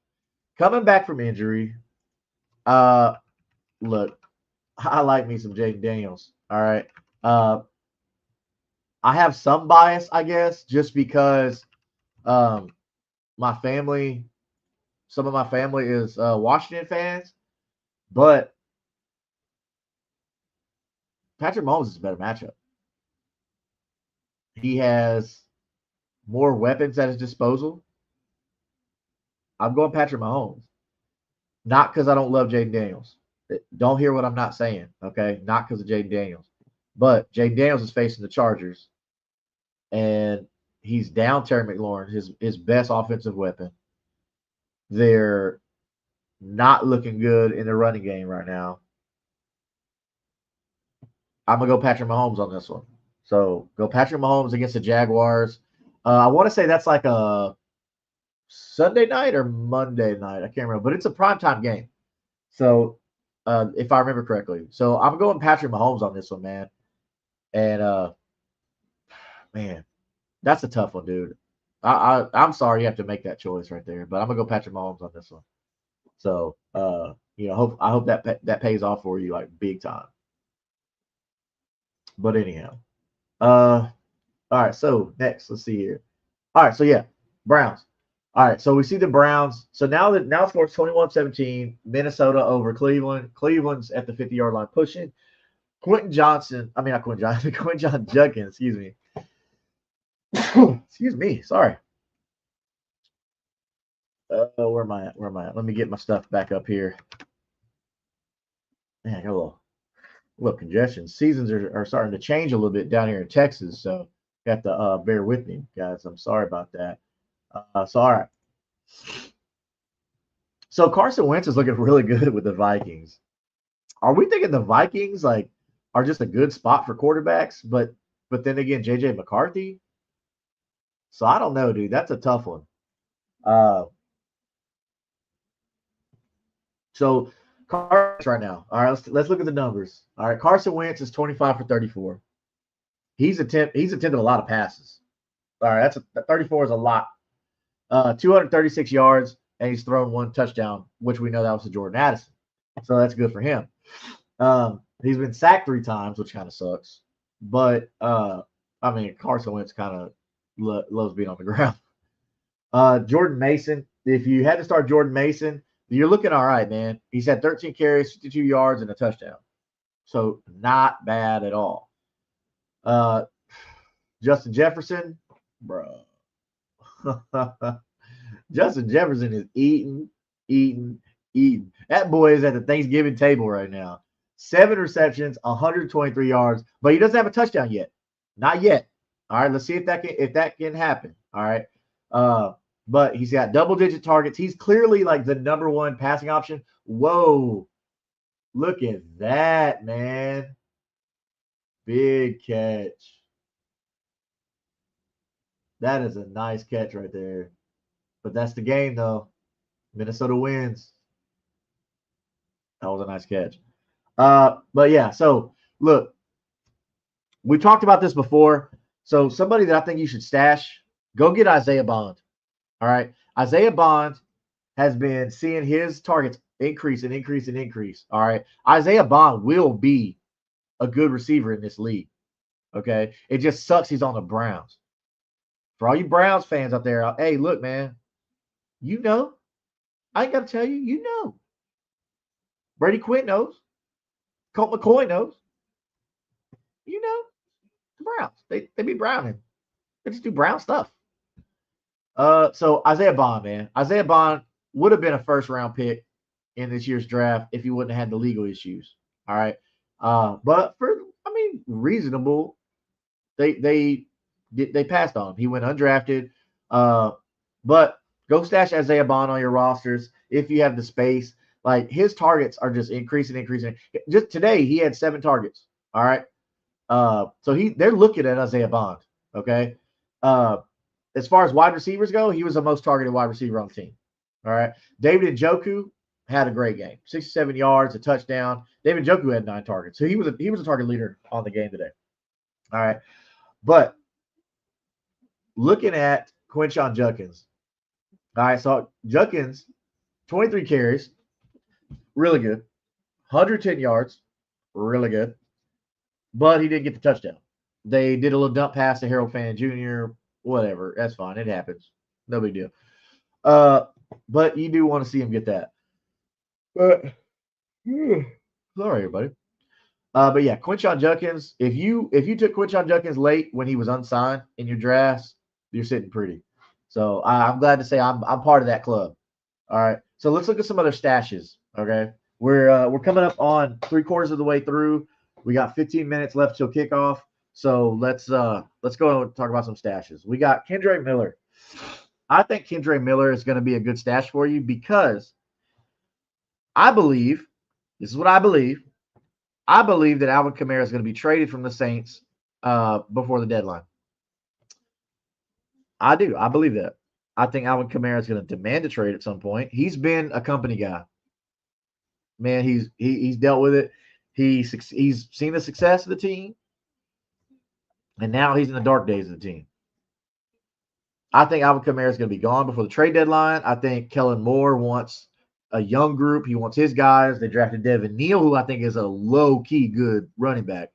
S1: coming back from injury. Look, I like me some Jaden Daniels. All right. I have some bias, I guess, just because my family, some of my family is Washington fans, but Patrick Mahomes is a better matchup. He has more weapons at his disposal. I'm going Patrick Mahomes. Not because I don't love Jaden Daniels. Don't hear what I'm not saying, okay? Not because of Jaden Daniels. But Jaden Daniels is facing the Chargers, and he's down Terry McLaurin, his best offensive weapon. They're not looking good in the running game right now. I'm going to go Patrick Mahomes on this one. So go Patrick Mahomes against the Jaguars. I want to say that's like a Sunday night or Monday night. I can't remember, but it's a primetime game. So if I remember correctly. So I'm going Patrick Mahomes on this one, man. And, man, that's a tough one, dude. I'm sorry you have to make that choice right there, but I'm going to go Patrick Mahomes on this one. So, I hope that pays off for you like big time. But anyhow, all right. So next, let's see here. All right. So yeah, Browns. All right. So we see the Browns. So now scores 21-17, Minnesota over Cleveland. Cleveland's at the 50-yard line pushing. Quentin John Judkins, excuse me. Excuse me. Sorry. Where am I at? Where am I at? Let me get my stuff back up here. Man, I got a little congestion. Seasons are starting to change a little bit down here in Texas, so you have to bear with me, guys. I'm sorry about that. So all right. So Carson Wentz is looking really good with the Vikings. Are we thinking the Vikings like are just a good spot for quarterbacks? But then again, JJ McCarthy. So I don't know, dude. That's a tough one. Uh, so Carson right now. All right, let's look at the numbers. All right, Carson Wentz is 25 for 34. He's attempted a lot of passes. All right, 34 is a lot. 236 yards, and he's thrown one touchdown, which we know that was to Jordan Addison. So that's good for him. He's been sacked 3 times, which kind of sucks. But I mean, Carson Wentz kind of loves being on the ground. Jordan Mason. If you had to start Jordan Mason, you're looking all right, man. He's had 13 carries, 52 yards, and a touchdown. So not bad at all. Justin Jefferson, bro. Justin Jefferson is eating. That boy is at the Thanksgiving table right now. 7 receptions, 123 yards, but he doesn't have a touchdown yet. Not yet. All right, let's see if that can happen. All right. But he's got double-digit targets. He's clearly like the number 1 passing option. Whoa. Look at that, man. Big catch. That is a nice catch right there. But that's the game, though. Minnesota wins. That was a nice catch. But yeah, so look, we talked about this before. So somebody that I think you should stash, go get Isaiah Bond. All right. Isaiah Bond has been seeing his targets increase and increase and increase. All right. Isaiah Bond will be a good receiver in this league. Okay. It just sucks he's on the Browns. For all you Browns fans out there, hey, look, man, you know, I ain't got to tell you, you know. Brady Quinn knows. Colt McCoy knows. You know, the Browns. They be Browning. They just do Brown stuff. So Isaiah Bond, man. Isaiah Bond would have been a first-round pick in this year's draft if he wouldn't have had the legal issues. All right. But reasonable. They passed on him. He went undrafted. But go stash Isaiah Bond on your rosters if you have the space. Like his targets are just increasing. Just today, he had 7 targets. All right. So they're looking at Isaiah Bond. Okay. As far as wide receivers go, he was the most targeted wide receiver on the team. All right. David Njoku had a great game. 67 yards, a touchdown. David Njoku had 9 targets. So he was a target leader on the game today. All right. But looking at Quinshon Judkins. All right. So Judkins, 23 carries. Really good. 110 yards. Really good. But he didn't get the touchdown. They did a little dump pass to Harold Fan Jr. Whatever. That's fine. It happens. No big deal. But you do want to see him get that. But sorry, everybody. But yeah, Quinshon Judkins. If you took Quinshon Judkins late when he was unsigned in your drafts, you're sitting pretty. So I'm glad to say I'm part of that club. All right. So let's look at some other stashes. Okay. We're coming up on 3/4 of the way through. We got 15 minutes left till kickoff. So let's go and talk about some stashes. We got Kendre Miller. I think Kendre Miller is going to be a good stash for you because I believe this is what I believe. I believe that Alvin Kamara is going to be traded from the Saints before the deadline. I do. I believe that. I think Alvin Kamara is going to demand a trade at some point. He's been a company guy. Man, he's dealt with it. He's seen the success of the team, and now he's in the dark days of the team. I think Alvin Kamara is going to be gone before the trade deadline. I think Kellen Moore wants a young group. He wants his guys. They drafted Devin Neal, who I think is a low-key good running back.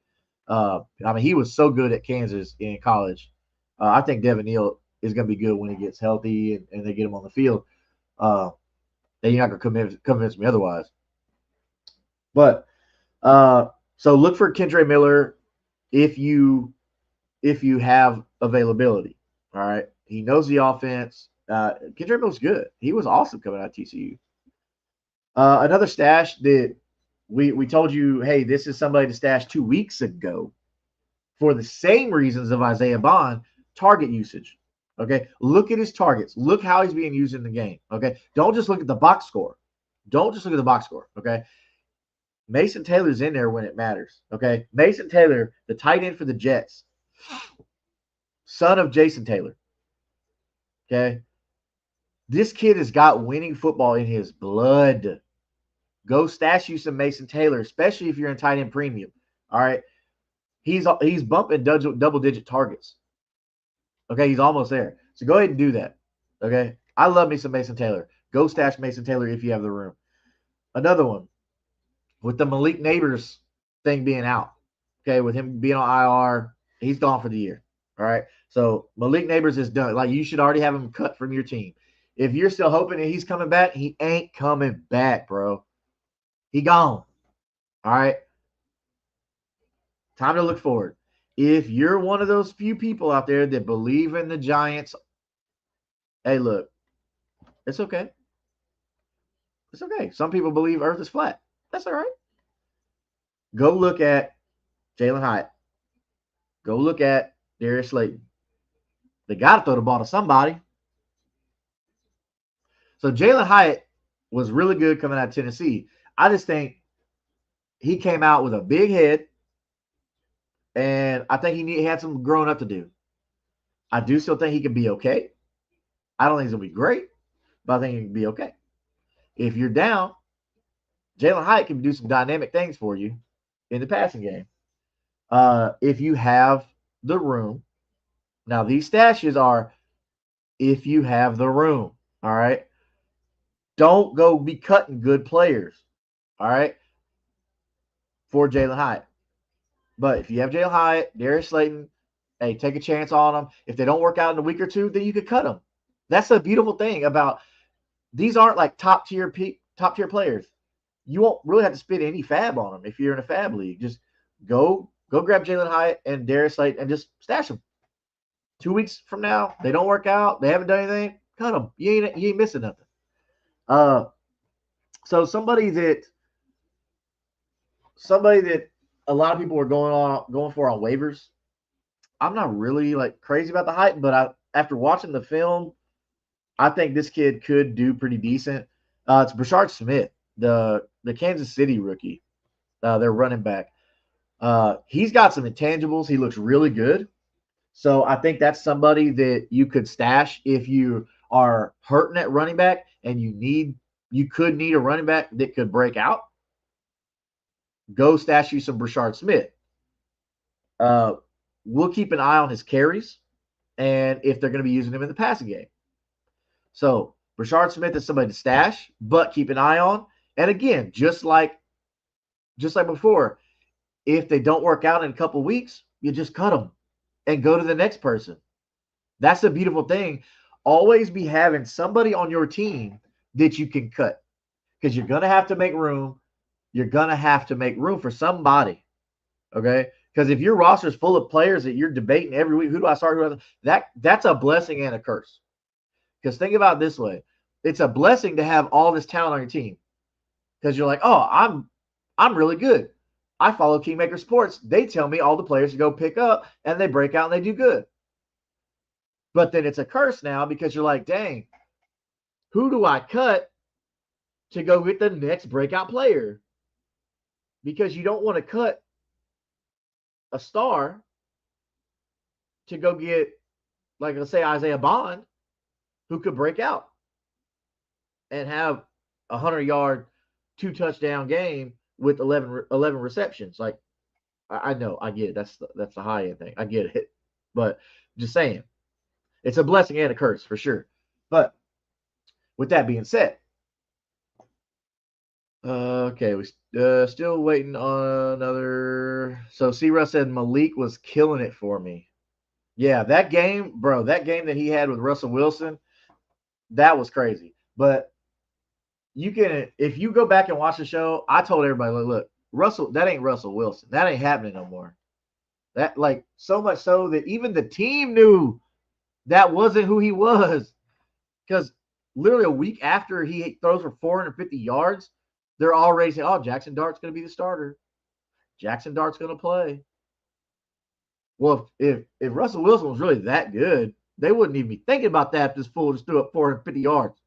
S1: He was so good at Kansas in college. I think Devin Neal is going to be good when he gets healthy and they get him on the field. And you're not going to convince me otherwise. But so look for Kendre Miller if you have availability. All right. He knows the offense. Kendrick Boom's good. He was awesome coming out of TCU. Another stash that we told you, hey, this is somebody to stash 2 weeks ago for the same reasons of Isaiah Bond, target usage. Okay, look at his targets. Look how he's being used in the game. Okay, don't just look at the box score. Don't just look at the box score. Okay, Mason Taylor's in there when it matters. Okay, Mason Taylor, the tight end for the Jets, son of Jason Taylor. Okay, this kid has got winning football in his blood. Go stash you some Mason Taylor, especially if you're in tight end premium. All right, he's bumping double digit targets. Okay, he's almost there. So go ahead and do that. Okay, I love me some Mason Taylor. Go stash Mason Taylor if you have the room. Another one with the Malik Neighbors thing being out. Okay, with him being on IR, he's gone for the year. All right, so Malik Neighbors is done. Like, you should already have him cut from your team. If you're still hoping that he's coming back, he ain't coming back, bro. He gone. All right. Time to look forward. If you're one of those few people out there that believe in the Giants, hey, look, it's okay. It's okay. Some people believe Earth is flat. That's all right. Go look at Jalin Hyatt. Go look at Darius Slayton. They got to throw the ball to somebody. So Jalin Hyatt was really good coming out of Tennessee. I just think he came out with a big head, and I think he had some growing up to do. I do still think he can be okay. I don't think he's going to be great, but I think he can be okay. If you're down, Jalin Hyatt can do some dynamic things for you in the passing game. If you have the room. Now, these stashes are if you have the room. All right. Don't go be cutting good players. All right. For Jalin Hyatt. But if you have Jalin Hyatt, Darius Slayton, hey, take a chance on them. If they don't work out in a week or two, then you could cut them. That's a beautiful thing about these aren't like top tier players. You won't really have to spend any fab on them if you're in a fab league. Just go grab Jalin Hyatt and Darius Slayton and just stash them. 2 weeks from now, they don't work out. They haven't done anything. Cut them. You ain't missing nothing. So somebody that a lot of people were going for on waivers. I'm not really like crazy about the hype, but after watching the film, I think this kid could do pretty decent. It's Brashard Smith, the Kansas City rookie, their running back. He's got some intangibles. He looks really good. So I think that's somebody that you could stash if you are hurting at running back and you could need a running back that could break out. Go stash you some Brashard Smith. We'll keep an eye on his carries and if they're going to be using him in the passing game. So Brashard Smith is somebody to stash, but keep an eye on. And again, just like before, if they don't work out in a couple weeks, you just cut them and go to the next person. That's the beautiful thing. Always be having somebody on your team that you can cut because you're going to have to make room. You're going to have to make room for somebody, okay? Because if your roster is full of players that you're debating every week, who do I start? That's a blessing and a curse. Because think about it this way. It's a blessing to have all this talent on your team because you're like, oh, I'm really good. I follow Kingmaker Sports. They tell me all the players to go pick up, and they break out and they do good. But then it's a curse now because you're like, dang, who do I cut to go get the next breakout player? Because you don't want to cut a star to go get, like, let's say, Isaiah Bond, who could break out and have a 100-yard, 2-touchdown game with 11 receptions. Like, I know, I get it. That's the high-end thing. I get it. But just saying, it's a blessing and a curse for sure. But with that being said, okay, we still waiting on another. So C-Russ said Malik was killing it for me. Yeah, that game that he had with Russell Wilson, that was crazy. But you can, if you go back and watch the show, I told everybody, look, Russell, that ain't Russell Wilson. That ain't happening no more. That, like, so much so that even the team knew that wasn't who he was. Because literally a week after he throws for 450 yards, they're already saying, "Oh, Jackson Dart's going to be the starter. Jackson Dart's going to play." Well, if Russell Wilson was really that good, they wouldn't even be thinking about that if this fool just threw up 450 yards.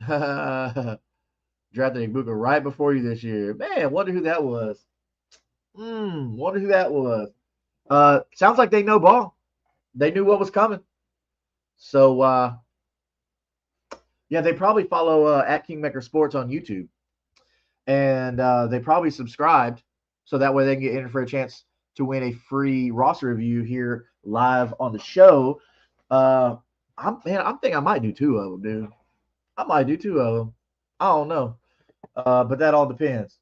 S1: Drafted Igbokwe right before you this year. Man, wonder who that was. Wonder who that was. Sounds like they know ball. They knew what was coming. So, yeah, they probably follow at Kingmaker Sports on YouTube. And they probably subscribed so that way they can get in for a chance to win a free roster review here live on the show. I'm thinking I might do 2 of them, dude. I might do 2 of them. I don't know, but that all depends.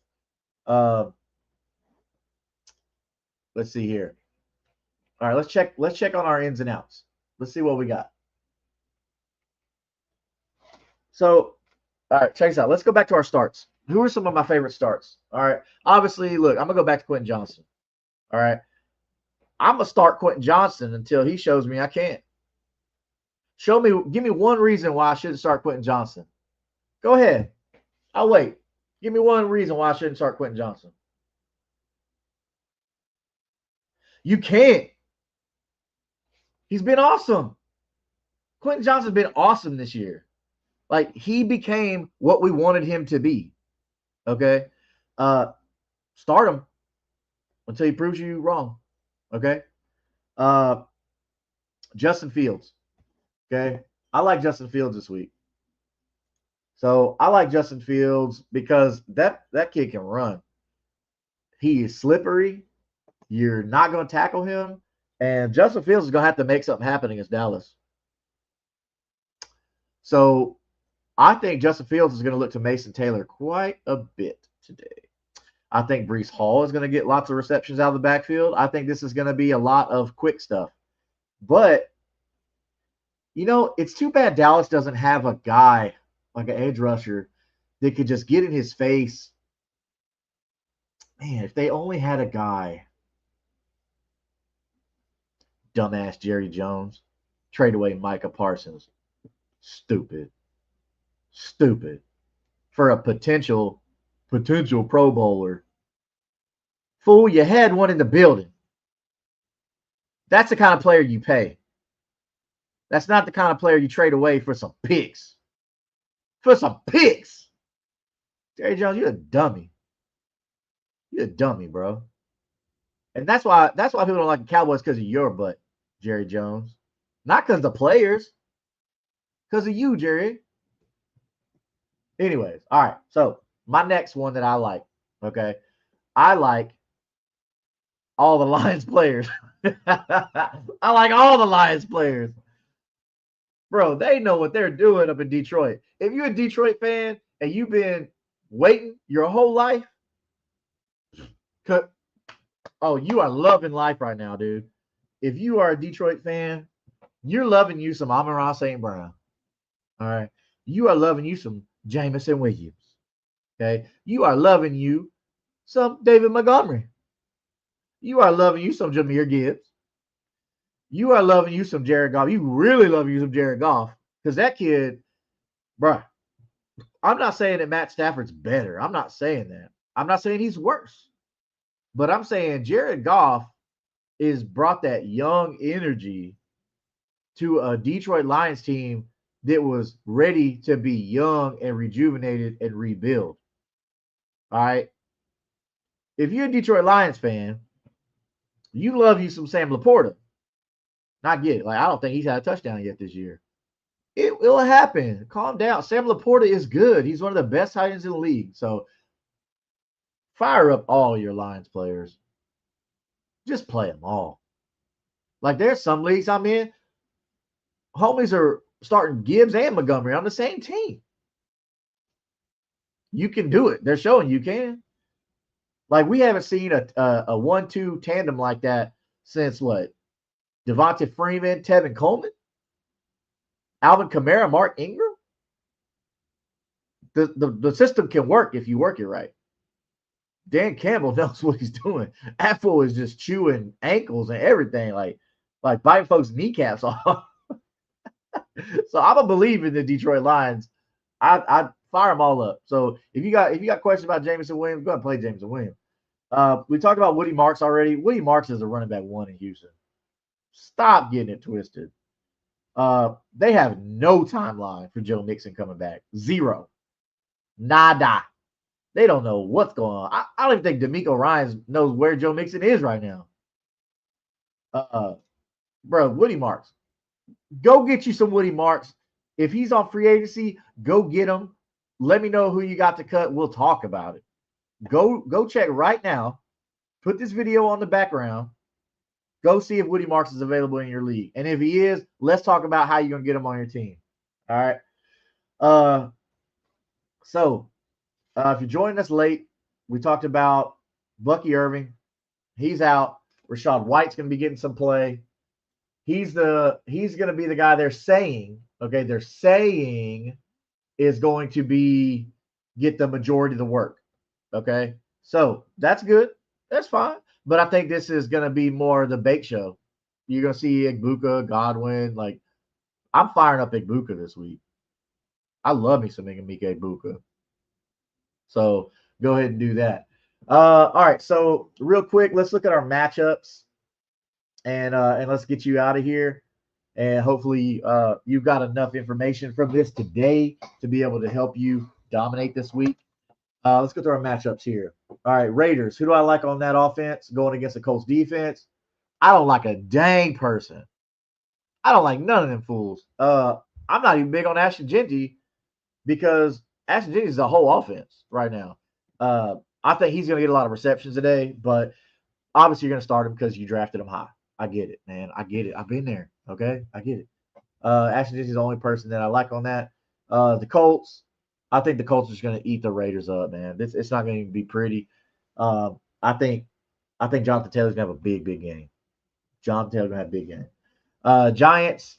S1: Let's see here. All right, let's check. Let's check on our ins and outs. Let's see what we got. So, all right, check this out. Let's go back to our starts. Who are some of my favorite starts? All right, obviously, look, I'm gonna go back to Quentin Johnston. All right, I'm gonna start Quentin Johnston until he shows me I can't. Give me one reason why I shouldn't start Quentin Johnston. Go ahead. I'll wait. Give me one reason why I shouldn't start Quentin Johnston. You can't. He's been awesome. Quentin Johnston's been awesome this year. Like, he became what we wanted him to be. Okay? Start him until he proves you wrong. Okay? Justin Fields. Okay? I like Justin Fields this week. So I like Justin Fields because that kid can run. He is slippery. You're not going to tackle him. And Justin Fields is going to have to make something happen against Dallas. So I think Justin Fields is going to look to Mason Taylor quite a bit today. I think Breece Hall is going to get lots of receptions out of the backfield. I think this is going to be a lot of quick stuff. But, you know, it's too bad Dallas doesn't have a guy like an edge rusher that could just get in his face. Man, if they only had a guy. Dumbass Jerry Jones. Trade away Micah Parsons. Stupid. For a potential Pro Bowler. Fool, you had one in the building. That's the kind of player you pay. That's not the kind of player you trade away for some picks. Jerry Jones, you're a dummy. You're a dummy, bro. And that's why people don't like the Cowboys, because of your butt, Jerry Jones. Not because of the players. Because of you, Jerry. Anyways, all right. So my next one that I like, okay, I like all the Lions players. I like all the Lions players. Bro, they know what they're doing up in Detroit. If you're a Detroit fan and you've been waiting your whole life, you are loving life right now, dude. If you are a Detroit fan, you're loving you some Amon-Ra St. Brown. All right. You are loving you some Jameson Williams. Okay. You are loving you some David Montgomery. You are loving you some Jahmyr Gibbs. You are loving you some Jared Goff. You really love you some Jared Goff. Because that kid, bruh, I'm not saying that Matt Stafford's better. I'm not saying that. I'm not saying he's worse. But I'm saying Jared Goff is brought that young energy to a Detroit Lions team that was ready to be young and rejuvenated and rebuild. All right. If you're a Detroit Lions fan, you love you some Sam Laporta. Not get it. Like, I don't think he's had a touchdown yet this year. It will happen. Calm down. Sam Laporta is good. He's one of the best tight ends in the league. So fire up all your Lions players. Just play them all. Like, there's some leagues I'm in. Homies are starting Gibbs and Montgomery on the same team. You can do it. They're showing you can. Like, we haven't seen a 1-2 tandem like that since what? Devonta Freeman, Tevin Coleman? Alvin Kamara, Mark Ingram? The system can work if you work it right. Dan Campbell knows what he's doing. That fool is just chewing ankles and everything, like biting folks' kneecaps off. So I'm a believe in the Detroit Lions. I fire them all up. So if you got questions about Jameson Williams, go ahead and play Jameson Williams. We talked about Woody Marks already. Woody Marks is a running back one in Houston. Stop getting it twisted. They have no timeline for Joe Mixon coming back. Zero. Nada. They don't know what's going on. I don't even think D'Amico Ryans knows where Joe Mixon is right now. Bro, Woody Marks. Go get you some Woody Marks. If he's on free agency, go get him. Let me know who you got to cut. We'll talk about it. Go check right now. Put this video on the background. Go see if Woody Marks is available in your league. And if he is, let's talk about how you're going to get him on your team. All right. If you're joining us late, we talked about Bucky Irving. He's out. Rachaad White's going to be getting some play. He's going to be the guy they're saying is going to get the majority of the work. Okay. So that's good. That's fine. But I think this is going to be more the bake show. You're going to see Igbuka, Godwin. Like, I'm firing up Igbuka this week. I love me some Emeka Egbuka. So go ahead and do that. All right. So real quick, let's look at our matchups, and let's get you out of here. And hopefully you've got enough information from this today to be able to help you dominate this week. Let's go through our matchups here. All right, Raiders. Who do I like on that offense going against the Colts defense? I don't like a dang person. I don't like none of them fools. I'm not even big on Ashton Jeanty because Ashton Jeanty is the whole offense right now. I think he's going to get a lot of receptions today, but obviously you're going to start him because you drafted him high. I get it, man. I get it. I've been there. Okay, I get it. Ashton Jeanty is the only person that I like on that. The Colts. I think the Colts are just going to eat the Raiders up, man. It's not going to be pretty. I think Jonathan Taylor's going to have a big game. Jonathan Taylor's going to have a big game. Giants,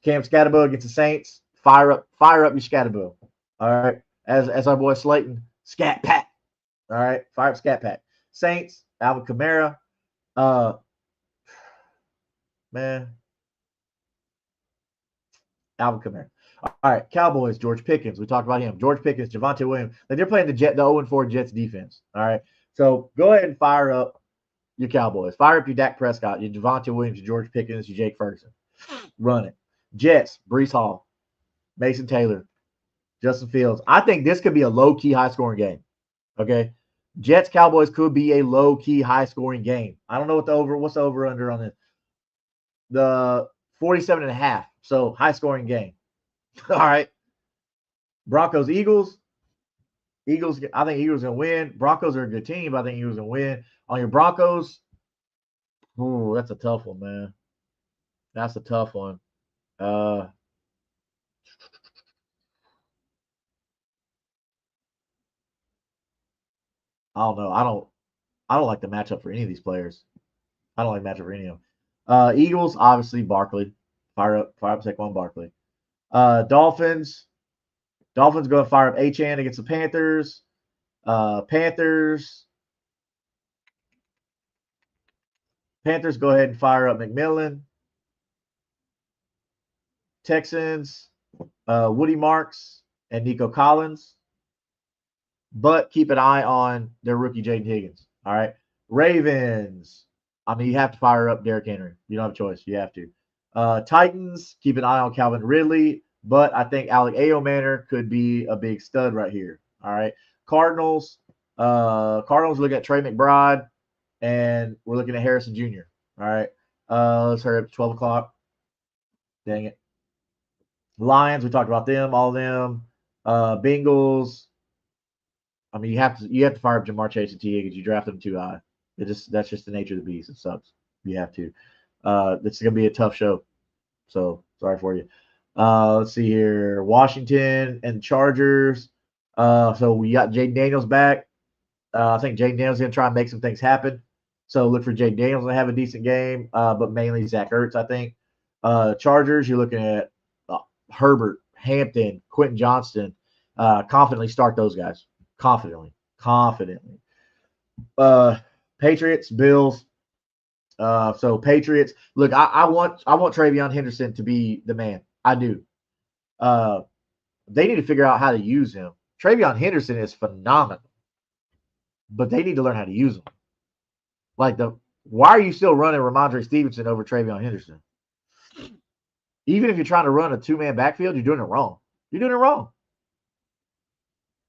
S1: Cam Scatterbo against the Saints. Fire up your Scatterbo. All right. As our boy Slayton, Scat Pack. All right. Fire up Scat Pack. Saints, Alvin Kamara. Man. Alvin Kamara. All right, Cowboys, George Pickens. We talked about him. George Pickens, Javonte Williams. They're playing the 0-4 Jets defense. All right. So go ahead and fire up your Cowboys. Fire up your Dak Prescott, your Javonte Williams, your George Pickens, your Jake Ferguson. Run it. Jets, Breece Hall, Mason Taylor, Justin Fields. I think this could be a low-key, high-scoring game. Okay. Jets, Cowboys could be a low-key, high-scoring game. I don't know what's the over-under on this. The 47.5. So high-scoring game. All right. Broncos, Eagles. I think Eagles going to win. Broncos are a good team, but I think Eagles going to win. On your Broncos, ooh, that's a tough one, man. That's a tough one. I don't know. I don't like the matchup for any of these players. I don't like matchup for any of them. Eagles, obviously, Barkley. Fire up Saquon Barkley. Dolphins going to fire up Achane against the Panthers. Panthers go ahead and fire up McMillan. Texans, Woody Marks and Nico Collins. But keep an eye on their rookie Jaden Higgins. All right. Ravens. I mean, you have to fire up Derrick Henry. You don't have a choice. You have to. Titans, keep an eye on Calvin Ridley. But I think Alec Ayomanor could be a big stud right here. All right. Cardinals look at Trey McBride, and we're looking at Harrison Jr. All right. Let's hurry up to 12 o'clock. Dang it. Lions, we talked about them, all of them. Bengals. I mean, you have to fire up Jamar Chase and T. Higgins. You drafted them too high. That's just the nature of the beast. It sucks. You have to. This is gonna be a tough show. So sorry for you. Let's see here. Washington and Chargers. So we got Jaden Daniels back. I think Jaden Daniels is going to try and make some things happen. So look for Jaden Daniels to have a decent game, but mainly Zach Ertz, I think. Chargers, you're looking at Herbert, Hampton, Quentin Johnston. Confidently start those guys. Confidently. Patriots, Bills. So Patriots. Look, I want TreVeyon Henderson to be the man. I do. They need to figure out how to use him. TreVeyon Henderson is phenomenal, but they need to learn how to use him. Why are you still running Ramondre Stevenson over TreVeyon Henderson? Even if you're trying to run a 2-man backfield, you're doing it wrong. You're doing it wrong.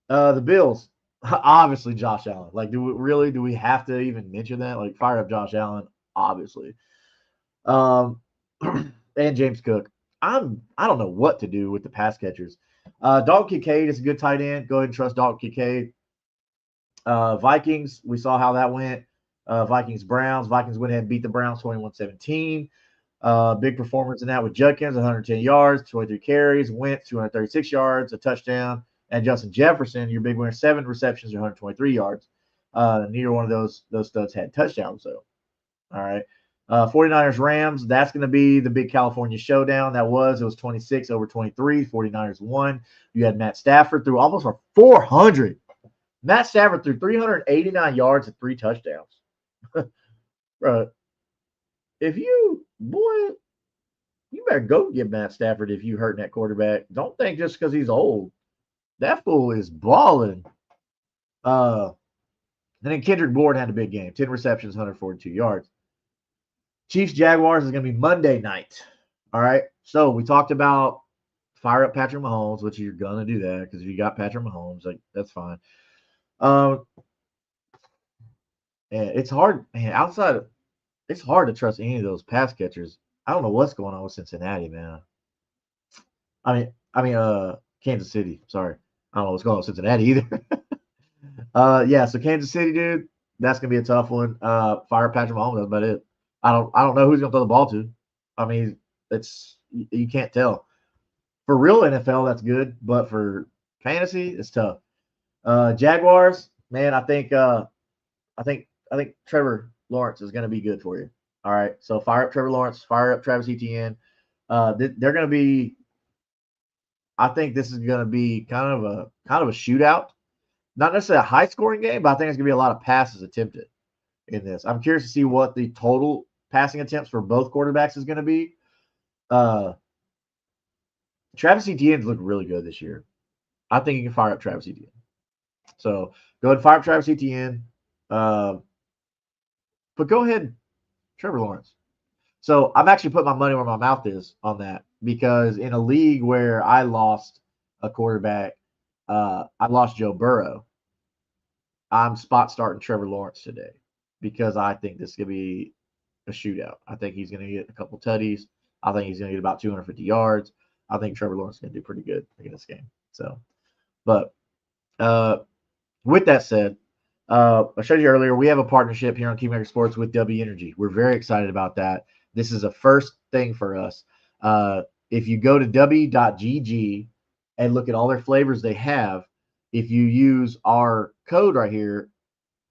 S1: The Bills, obviously Josh Allen. Do we have to even mention that? Fire up Josh Allen, obviously. And James Cook. I don't know what to do with the pass catchers. Dalton Kincaid is a good tight end. Go ahead and trust Dalton Kincaid. Vikings, we saw how that went. Vikings-Browns. Vikings went ahead and beat the Browns 21-17. Big performance in that with Judkins, 110 yards, 23 carries. Wentz, 236 yards, a touchdown. And Justin Jefferson, your big winner, 7 receptions, 123 yards. Neither one of those studs had touchdowns, though. All right. 49ers Rams, that's going to be the big California showdown. It was 26-23. 49ers won. You had Matt Stafford threw almost for 400. Matt Stafford threw 389 yards and 3 touchdowns. Bro, you better go get Matt Stafford if you hurting that quarterback. Don't think just because he's old. That fool is balling. And then Kendrick Bourne had a big game. 10 receptions, 142 yards. Chiefs Jaguars is going to be Monday night. All right. So we talked about fire up Patrick Mahomes, which you're going to do that because if you got Patrick Mahomes, that's fine. And it's hard, man. It's hard to trust any of those pass catchers. I don't know what's going on with Cincinnati, man. Kansas City. Sorry. I don't know what's going on with Cincinnati either. Yeah, so Kansas City, dude, that's gonna be a tough one. Fire Patrick Mahomes, that's about it. I don't know who's gonna throw the ball to. You can't tell. For real NFL, that's good, but for fantasy, it's tough. Jaguars, man, I think Trevor Lawrence is gonna be good for you. All right, so fire up Trevor Lawrence, fire up Travis Etienne. They're gonna be. I think this is gonna be kind of a shootout. Not necessarily a high scoring game, but I think it's gonna be a lot of passes attempted in this. I'm curious to see what the total passing attempts for both quarterbacks is gonna be. Travis Etienne's looked really good this year. I think you can fire up Travis Etienne. So go ahead and fire up Travis Etienne. But go ahead, Trevor Lawrence. So I'm actually putting my money where my mouth is on that because in a league where I lost a quarterback, I lost Joe Burrow. I'm spot starting Trevor Lawrence today because I think this is going to be a shootout. I think he's going to get a couple tutties. I think he's going to get about 250 yards. I think Trevor Lawrence is going to do pretty good in this game. So, but with that said, I showed you earlier, we have a partnership here on Kingmaker Sports with W Energy. We're very excited about that. This is a first thing for us. If you go to w.gg and look at all their flavors they have, if you use our code right here,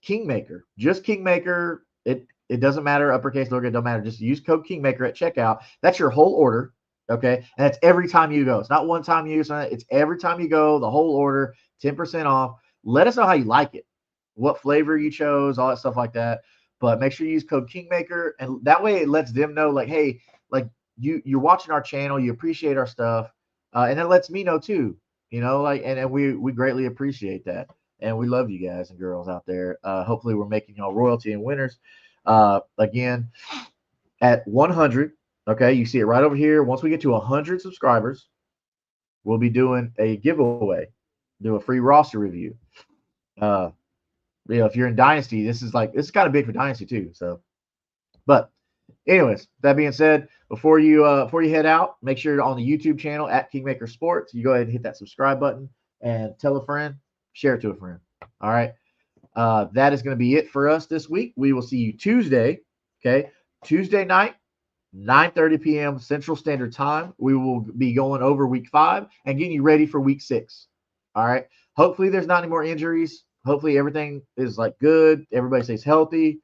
S1: Kingmaker, just Kingmaker, it doesn't matter, uppercase, lowercase, it don't matter. Just use code Kingmaker at checkout. That's your whole order, okay? And that's every time you go. It's not one time use on it. It's every time you go, the whole order, 10% off. Let us know how you like it, what flavor you chose, all that stuff like that. But make sure you use code Kingmaker, and that way it lets them know, like, hey, like you're watching our channel, you appreciate our stuff, and it lets me know too, and we greatly appreciate that, and we love you guys and girls out there. Hopefully, we're making y'all royalty and winners. Again, at 100, okay, you see it right over here. Once we get to 100 subscribers, we'll be doing a giveaway, do a free roster review. If you're in Dynasty, this is kind of big for Dynasty too. So, but anyways, that being said, before you head out, make sure you're on the YouTube channel at Kingmaker Sports. You go ahead and hit that subscribe button and tell a friend, share it to a friend. All right. That is going to be it for us this week. We will see you Tuesday. Okay. Tuesday night, 9:30 p.m. Central Standard Time. We will be going over week 5 and getting you ready for week 6. All right. Hopefully there's not any more injuries. Hopefully everything is good. Everybody stays healthy.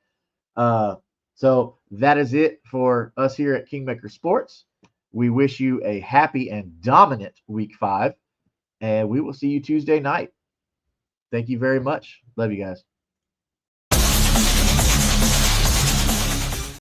S1: So that is it for us here at Kingmaker Sports. We wish you a happy and dominant week 5, and we will see you Tuesday night. Thank you very much. Love you guys.